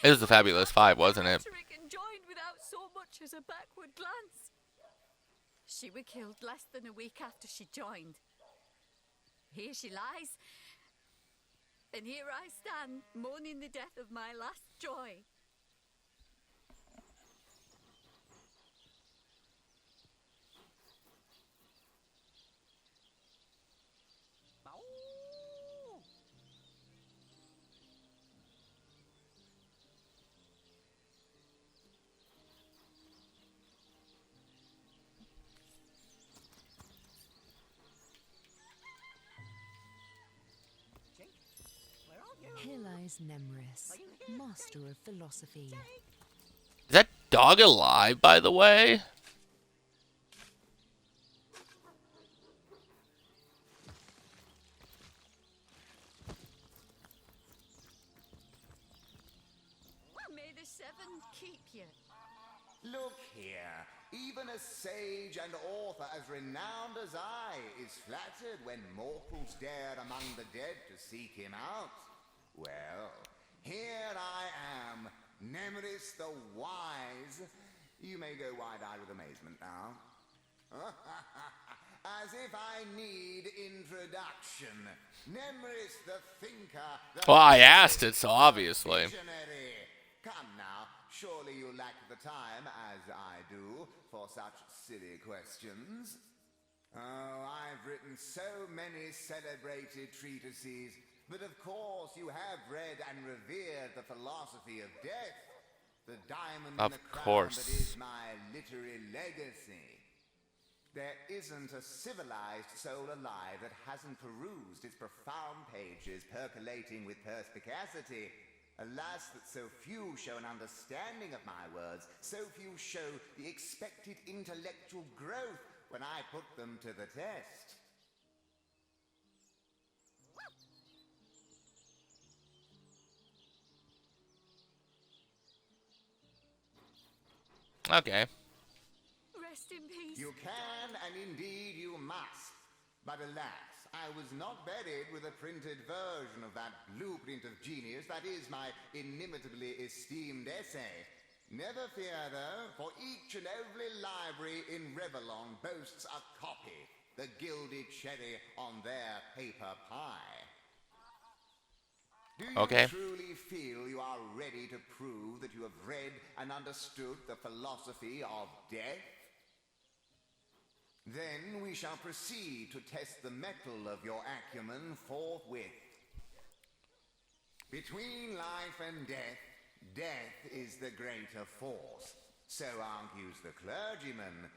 It was the Fabulous Five, wasn't it? And joined without so much as a backward glance. She were killed less than a week after she joined. Here she lies, and here I stand, mourning the death of my last joy. Here lies Nemris, master of philosophy. Is that dog alive, by the way? May the seven keep you. Look here, even a sage and author as renowned as I is flattered when mortals dare among the dead to seek him out. Well, here I am, Nemris the Wise. You may go wide-eyed with amazement now. As if I need introduction. Nemris the Thinker. Well, I asked it, so obviously. Visionary. Come now, surely you lack the time, as I do, for such silly questions. Oh, I've written so many celebrated treatises, but of course you have read and revered the philosophy of death, the diamond in the crown that is my literary legacy. There isn't a civilized soul alive that hasn't perused its profound pages percolating with perspicacity. Alas, that so few show an understanding of my words, so few show the expected intellectual growth when I put them to the test. Okay. Rest in peace. You can, and indeed you must. But alas, I was not buried with a printed version of that blueprint of genius that is my inimitably esteemed essay. Never fear, though, for each and every library in Revellon boasts a copy, the gilded cherry on their paper pie. Do you truly feel you are ready to prove that you have read and understood the philosophy of death? Then we shall proceed to test the mettle of your acumen forthwith. Between life and death, death is the greater force. So argues the clergyman.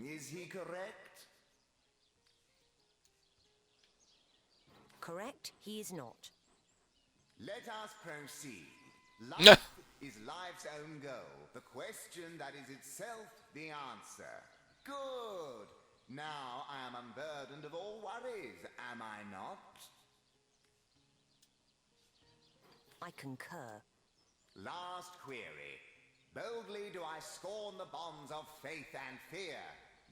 Is he correct? Correct, he is not. Let us proceed. Life is life's own goal. The question that is itself the answer. Good. Now I am unburdened of all worries, am I not? I concur. Last query. Boldly do I scorn the bonds of faith and fear.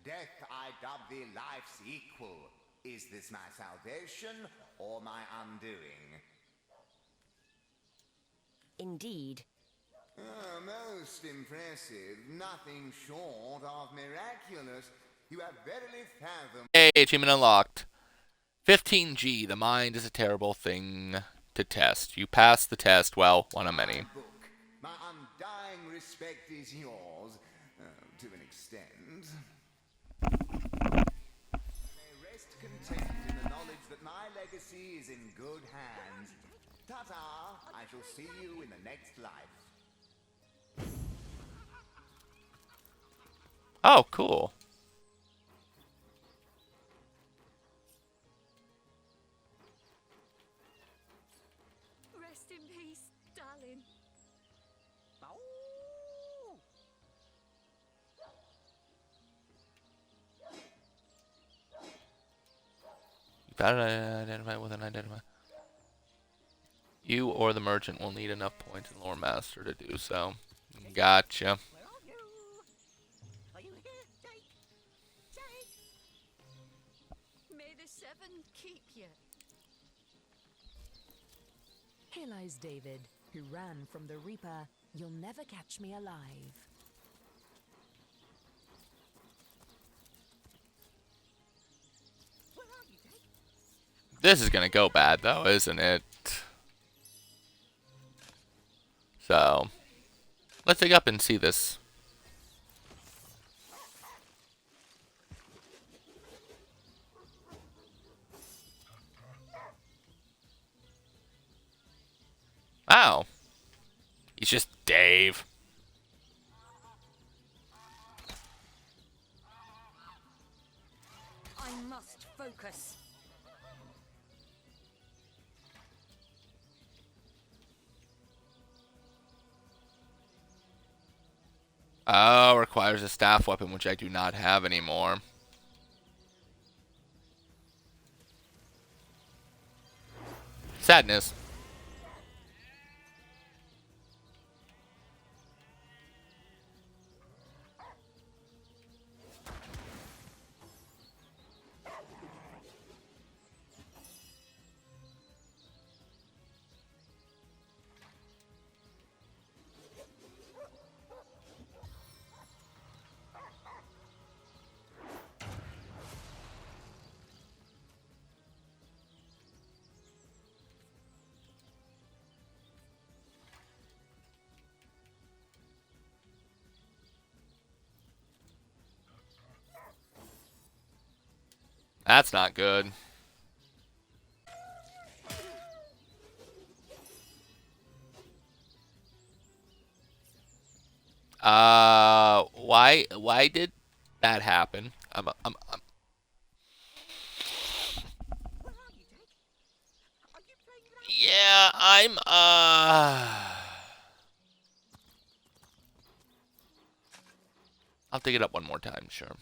Death I dub thee life's equal. Is this my salvation or my undoing? Indeed. Oh, most impressive. Nothing short of miraculous. You have verily fathomed. Hey, achievement unlocked. 15G. The mind is a terrible thing to test. You passed the test. Well, one of many. Book. My undying respect is yours, to an extent. May rest content in the knowledge that my legacy is in good hands. Ta-ta! I shall see you in the next life. Oh, cool. Rest in peace, darling. You better identify with an identifier. You or the merchant will need enough points in Lore Master to do so. Gotcha. Where are you? Are you here, Jake? Jake? May the seven keep you. Here lies David, who ran from the Reaper. You'll never catch me alive. Where are you, Jake? This is gonna go bad, though, isn't it? So, let's dig up and see this. Oh. He's just Dave. I must focus. Oh, requires a staff weapon, which I do not have anymore. Sadness. That's not good. Why did that happen? Yeah, I'll dig it up one more time, sure.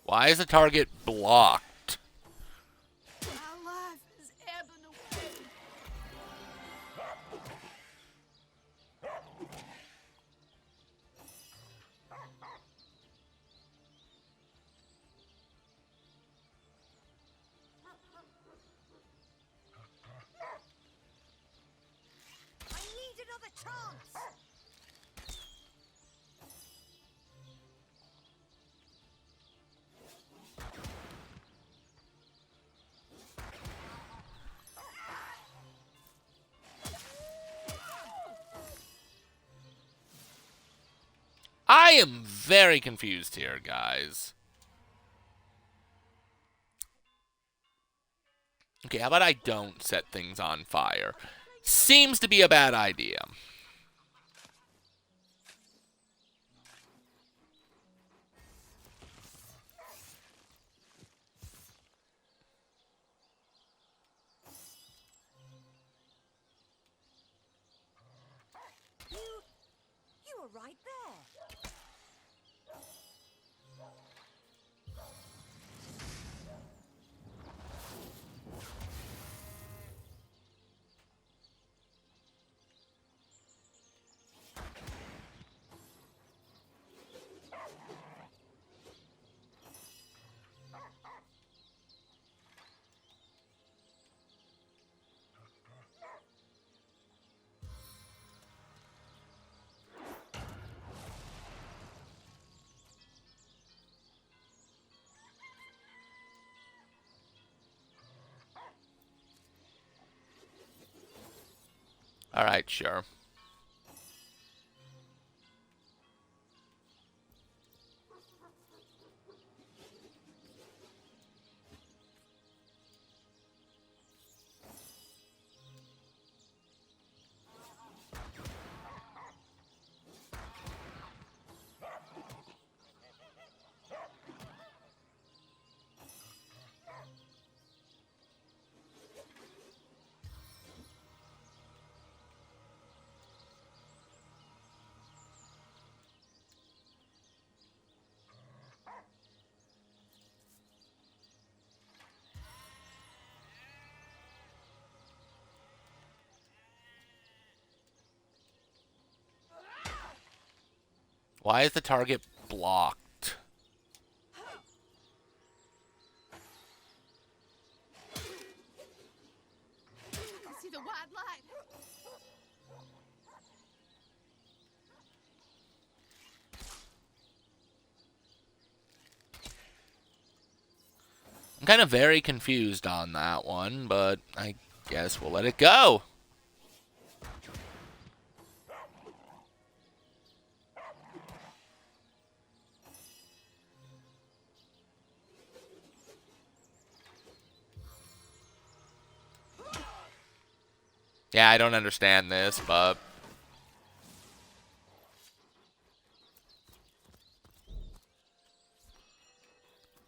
Why is the target blocked? My life is ebbing away. I need another chance! I am very confused here, guys. Okay, how about I don't set things on fire? Seems to be a bad idea. You were right there. Alright, sure. Why is the target blocked? I see the wide light. I'm kind of very confused on that one, but I guess we'll let it go. Yeah, I don't understand this, but...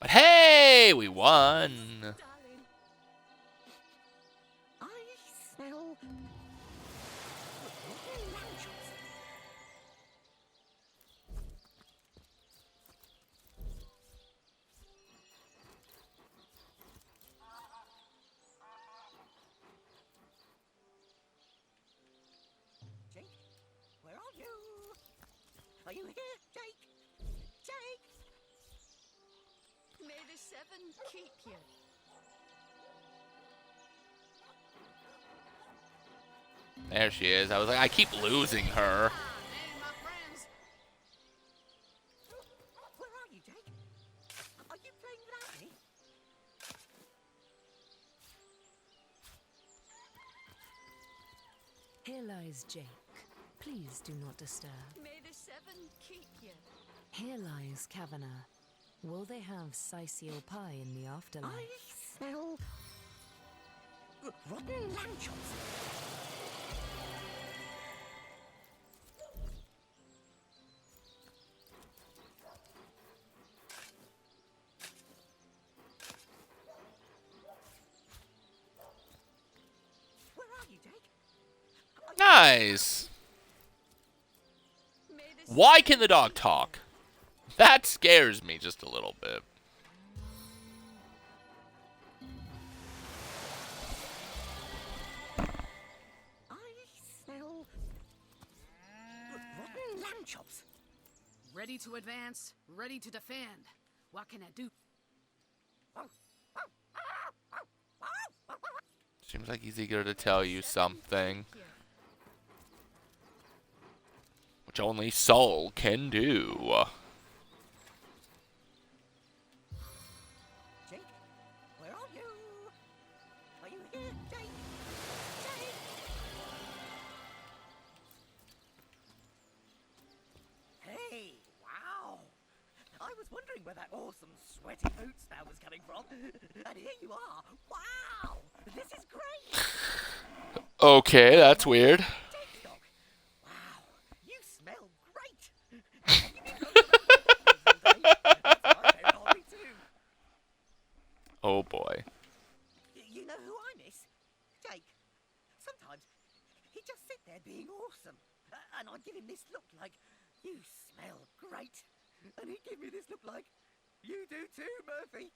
But hey, we won! Darling. I smell... lamb chops. Jake, where are you? Are you here, Jake? Jake! May the seven keep you. There she is. I was like, I keep losing her. Hey, my friends. Where are you, Jake? Are you playing without me? Here lies Jake. Please do not disturb. May the seven keep you. Here lies Kavanagh. Will they have Sisal pie in the afterlife? I smell... rotten lamb chops. Where are you, Jake? Nice! May the Why can the dog talk? That scares me just a little bit. I smell... rotten lamb chops. Ready to advance, ready to defend. What can I do? Seems like he's eager to tell you something. Which only Soul can do. Jake, where are you? Are you here, Jake? Jake! Hey, wow! I was wondering where that awesome sweaty boot smell was coming from. And here you are. Wow! This is great! Okay, that's weird. Jake's dog. Wow, you smell great! Have you been going around That's my favourite hobby too. Oh boy. You know who I miss? Jake. Sometimes he'd just sit there being awesome. And I'd give him this look like, you smell great. And he'd give me this look like, you do too, Murphy.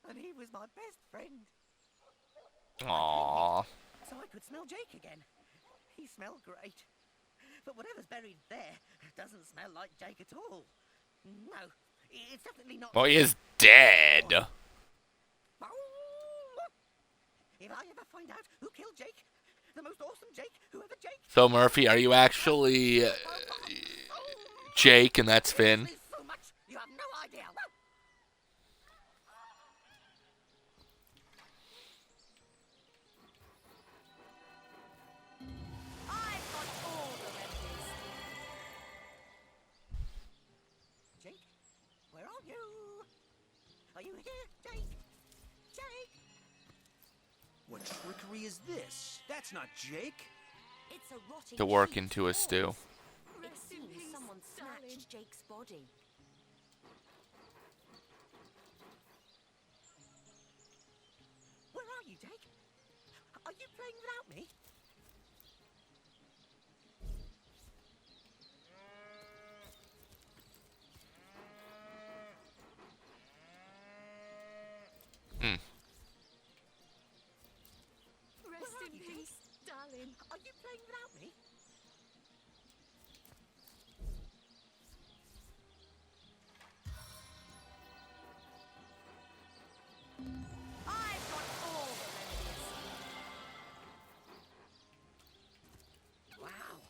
And he was my best friend. Aww. So I could smell Jake again. He smelled great. But whatever's buried there doesn't smell like Jake at all. No, it's definitely not. Well, he is dead. If I ever find out who killed Jake, the most awesome Jake, whoever Jake. So, Murphy, are you actually Jake and that's Finn? So much, you have no idea. I curry is this? That's not Jake. It's a rotting To work sheep's into a corpse. stew. It Rest in seems peace, someone darling. snatched Jake's body. Where are you, Jake? Are you playing without me? Hmm. Rest are in you, peace, darling. Are you playing without me? I've got all the remedies. Wow,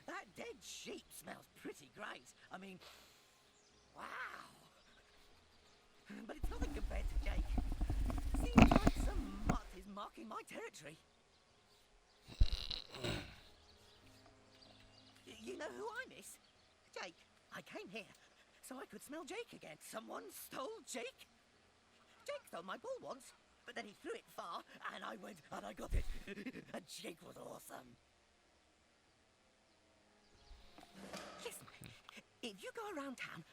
that dead sheep smells pretty great. I mean, wow. But it's nothing compared to Jake. Seems like some mutt is marking my territory. You know who I miss? Jake. I came here so I could smell Jake again. Someone stole Jake? Jake stole my ball once, but then he threw it far, and I went and I got it. And Jake was awesome. Listen, if you go around town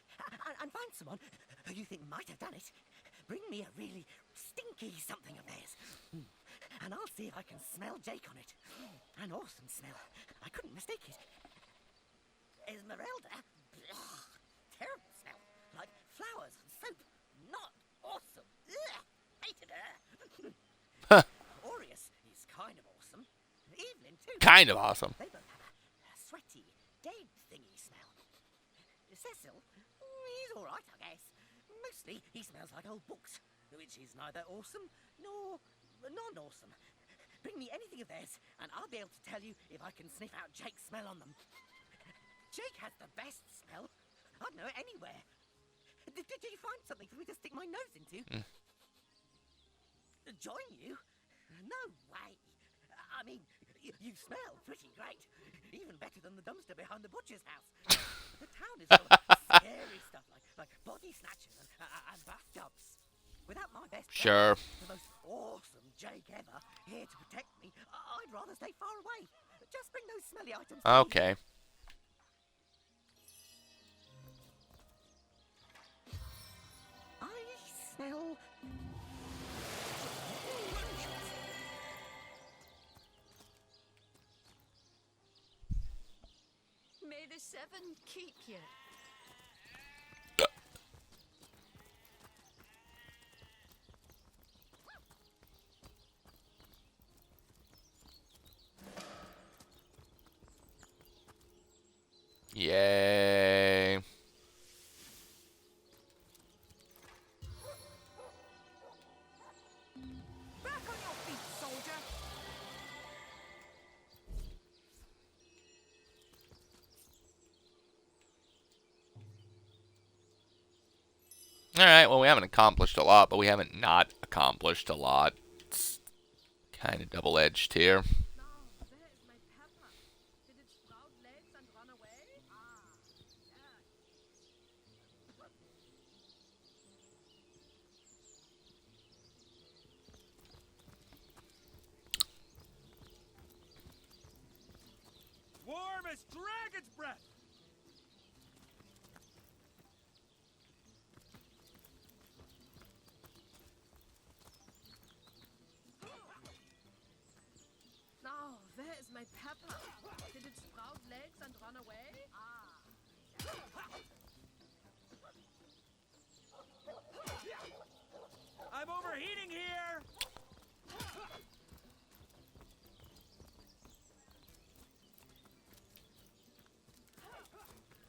and find someone who you think might have done it, bring me a really stinky something of theirs. And I'll see if I can smell Jake on it. An awesome smell. I couldn't mistake it. Esmeralda? Ugh, terrible smell. Like flowers and soap. Not awesome. Ugh, hated her. Aureus is kind of awesome. Evelyn, too. Kind of awesome. They both have a sweaty, dead thingy smell. Cecil, he's alright, I guess. Mostly, he smells like old books, which is neither awesome nor non-awesome. Bring me anything of theirs, and I'll be able to tell you if I can sniff out Jake's smell on them. Jake has the best smell. I'd know it anywhere. Did you find something for me to stick my nose into? Join you? No way. I mean, you smell pretty great. Even better than the dumpster behind the butcher's house. The town is full of scary stuff like body snatchers and bathtubs. Without my best Sure. friend, the most awesome Jake ever, here to protect me, I'd rather stay far away. Just bring those smelly items to me. Okay. I smell... May the seven keep you. Yay. Back on your feet, soldier. Alright, well, we haven't accomplished a lot, but we haven't not accomplished a lot. It's kind of double-edged here. Now, where is my pepper? Did it sprout legs and run away? Warm as dragon's breath. Now, where is my pepper? Did it sprout legs and run away? I'm overheating here.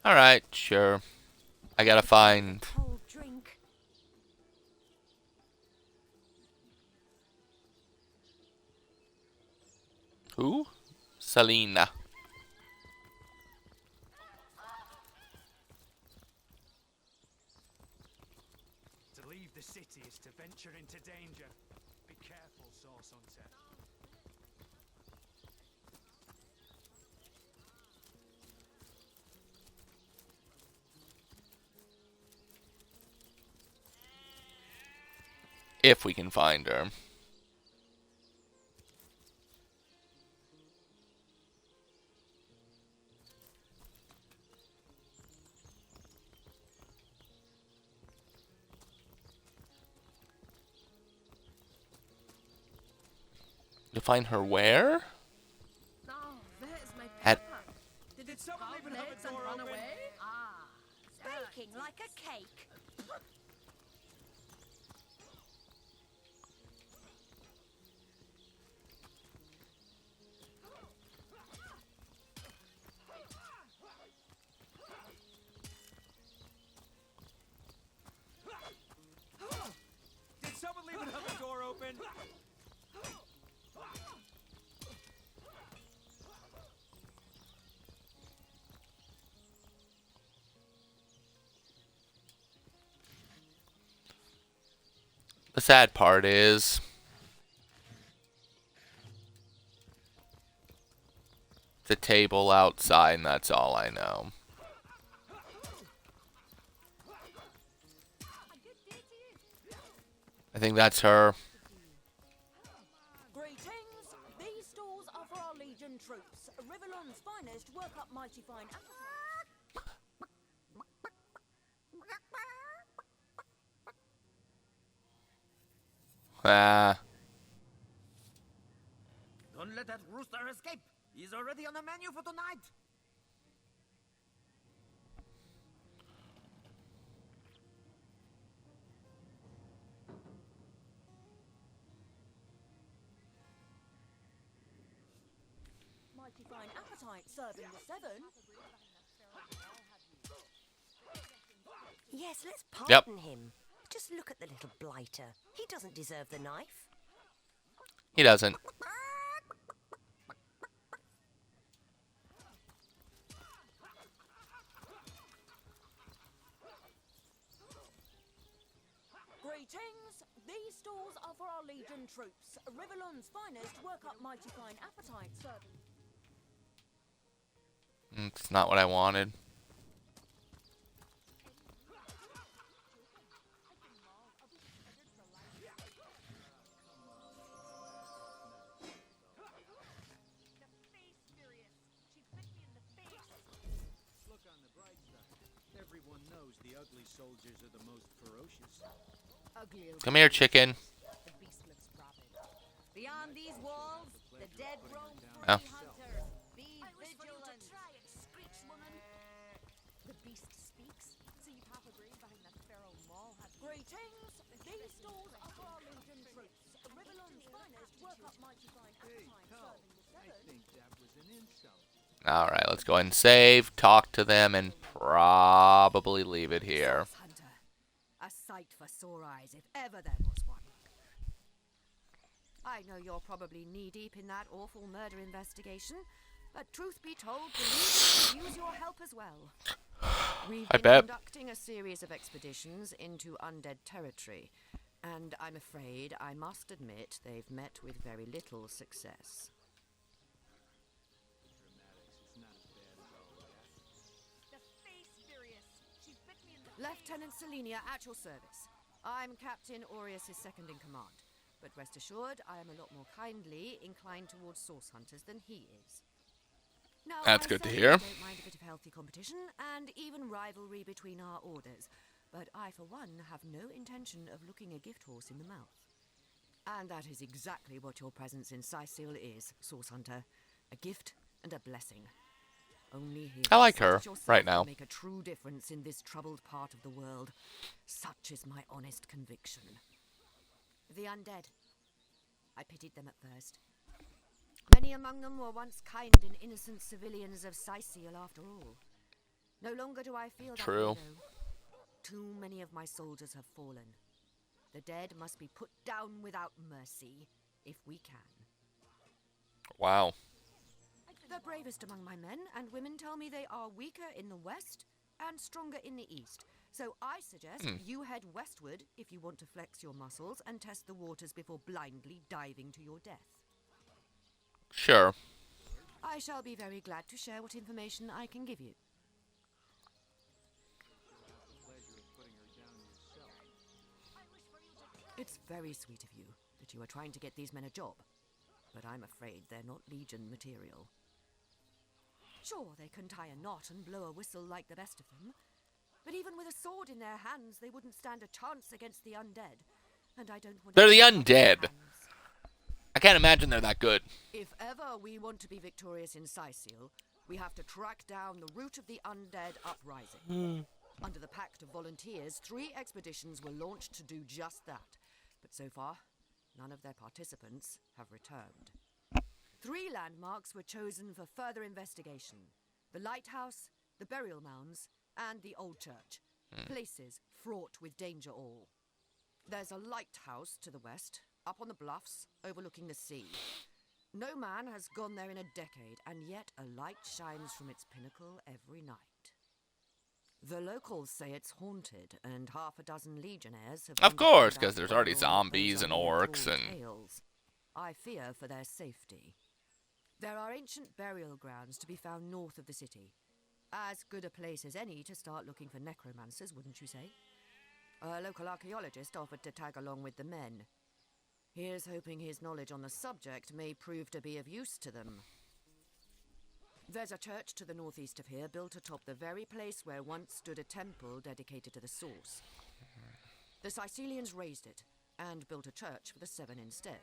Alright, sure. I gotta find... Cold drink. Who? Selena. To leave the city is to venture into danger. Be careful, Saw Sunset. If we can find her. You'll find her where? Oh, there's my At pepper. Did someone leave another Legs and door run open? away? Ah, Baking like a cake. Did someone leave another door open? the sad part is the table outside, and that's all I know. I think that's her. Greetings. These stalls are for our Legion troops. Riverland's finest work up mighty fine appetite. Ah, Don't let that rooster escape. He's already on the menu for tonight. Mighty fine appetite serving the 7. Yes, let's Yep. pardon him. Just look at the little blighter. He doesn't deserve the knife. he doesn't. Greetings. These stalls are for our Legion troops. Riverland's finest work up mighty fine appetite serving. It's not what I wanted. Look on the bright side. Everyone knows the ugly soldiers are the most ferocious. Come here, chicken. the beast looks rabid. Beyond these walls, the dead roam free, Oh. hunter. Be I wish for you to vigilant. try it, screech woman. The beast speaks, so you'd half agree behind that pharaoh mall had Greetings. These stalls are for our Legion troops. Riverland's finest work up mighty fine appetite serving the 7. I think that was an insult. Alright, let's go ahead and save, talk to them, and probably leave it here. Source Hunter. A sight for sore eyes if ever there was one. I know you're probably knee-deep in that awful murder investigation, but truth be told, the Legion could use your help as well. We've I been bet. conducting a series of expeditions into undead territory, and I'm afraid I must admit they've met with very little success. the face furious. She bit me in the Lieutenant Selenia, at your service. I'm Captain Aureus' second in command, but rest assured I am a lot more kindly inclined towards source hunters than he is. Now, That's I good to certainly hear. don't mind a bit of healthy competition and even rivalry between our orders, but I, for one, have no intention of looking a gift horse in the mouth. And that is exactly what your presence in Sicil is, source hunter. A gift and a blessing. Only he I like such as her yourself right can now. make a true difference in this troubled part of the world. Such is my honest conviction. The undead. I pitied them at first. Many among them were once kind and innocent civilians of Sicil, after all. No longer do I feel that True. way, though. Too many of my soldiers have fallen. The dead must be put down without mercy, if we can. Wow. The bravest among my men and women tell me they are weaker in the west and stronger in the east. So I suggest you head westward if you want to flex your muscles and test the waters before blindly diving to your death. Sure. I shall be very glad to share what information I can give you. It's very sweet of you that you are trying to get these men a job, but I'm afraid they're not Legion material. Sure, they can tie a knot and blow a whistle like the best of them, but even with a sword in their hands, they wouldn't stand a chance against the undead. And I don't want They're the anyone on their undead. hands. I can't imagine they're that good. If ever we want to be victorious in Sicil, we have to track down the root of the undead uprising. Under the Pact of Volunteers, 3 expeditions were launched to do just that. But so far, none of their participants have returned. 3 landmarks were chosen for further investigation. The lighthouse, the burial mounds, and the old church. Places fraught with danger all. There's a lighthouse to the west, up on the bluffs, overlooking the sea. No man has gone there in a decade, and yet a light shines from its pinnacle every night. The locals say it's haunted, and half a dozen legionnaires have... Of course, because there's already zombies and orcs and... tales. I fear for their safety. There are ancient burial grounds to be found north of the city. As good a place as any to start looking for necromancers, wouldn't you say? A local archaeologist offered to tag along with the men. Here's hoping his knowledge on the subject may prove to be of use to them. There's a church to the northeast of here, built atop the very place where once stood a temple dedicated to the source. The Sicilians razed it, and built a church for the 7 instead,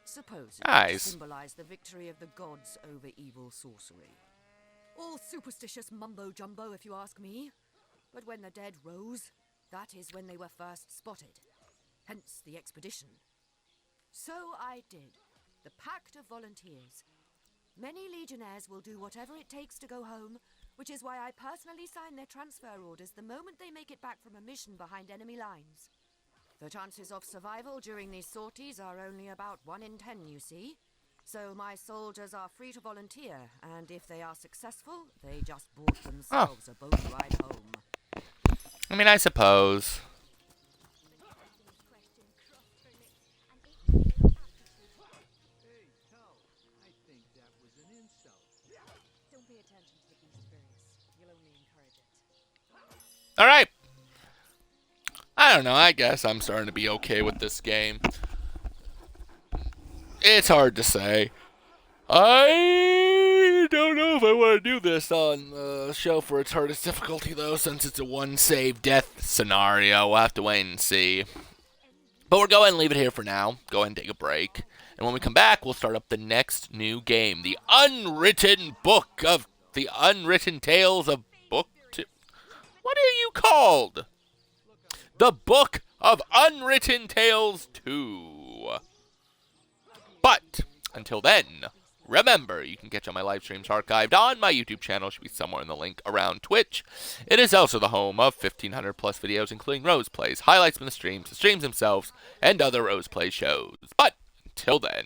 supposedly to symbolize the victory of the gods over evil sorcery. All superstitious mumbo-jumbo, if you ask me. But when the dead rose, that is when they were first spotted. Hence the expedition. So I did. The Pact of Volunteers. Many legionnaires will do whatever it takes to go home, which is why I personally sign their transfer orders the moment they make it back from a mission behind enemy lines. The chances of survival during these sorties are only about 1 in 10, you see. So my soldiers are free to volunteer, and if they are successful, they just bought themselves a boat ride home. I mean, I suppose. Don't pay attention to the beast, Various. You'll only encourage it. Alright. I don't know, I guess I'm starting to be okay with this game. It's hard to say. I don't know if I want to do this on the show for its hardest difficulty, though, since it's a one-save death scenario. We'll have to wait and see. But we'll go ahead and leave it here for now. Go ahead and take a break. And when we come back, we'll start up the next new game. The Unwritten Book of... The Unwritten Tales of Book 2. What are you called? The Book of Unwritten Tales 2. But, until then, remember, you can catch all my live streams archived on my YouTube channel. Should be somewhere in the link around Twitch. It is also the home of 1,500 plus videos, including Rose Plays, highlights from the streams themselves, and other Rose Play shows. But, until then...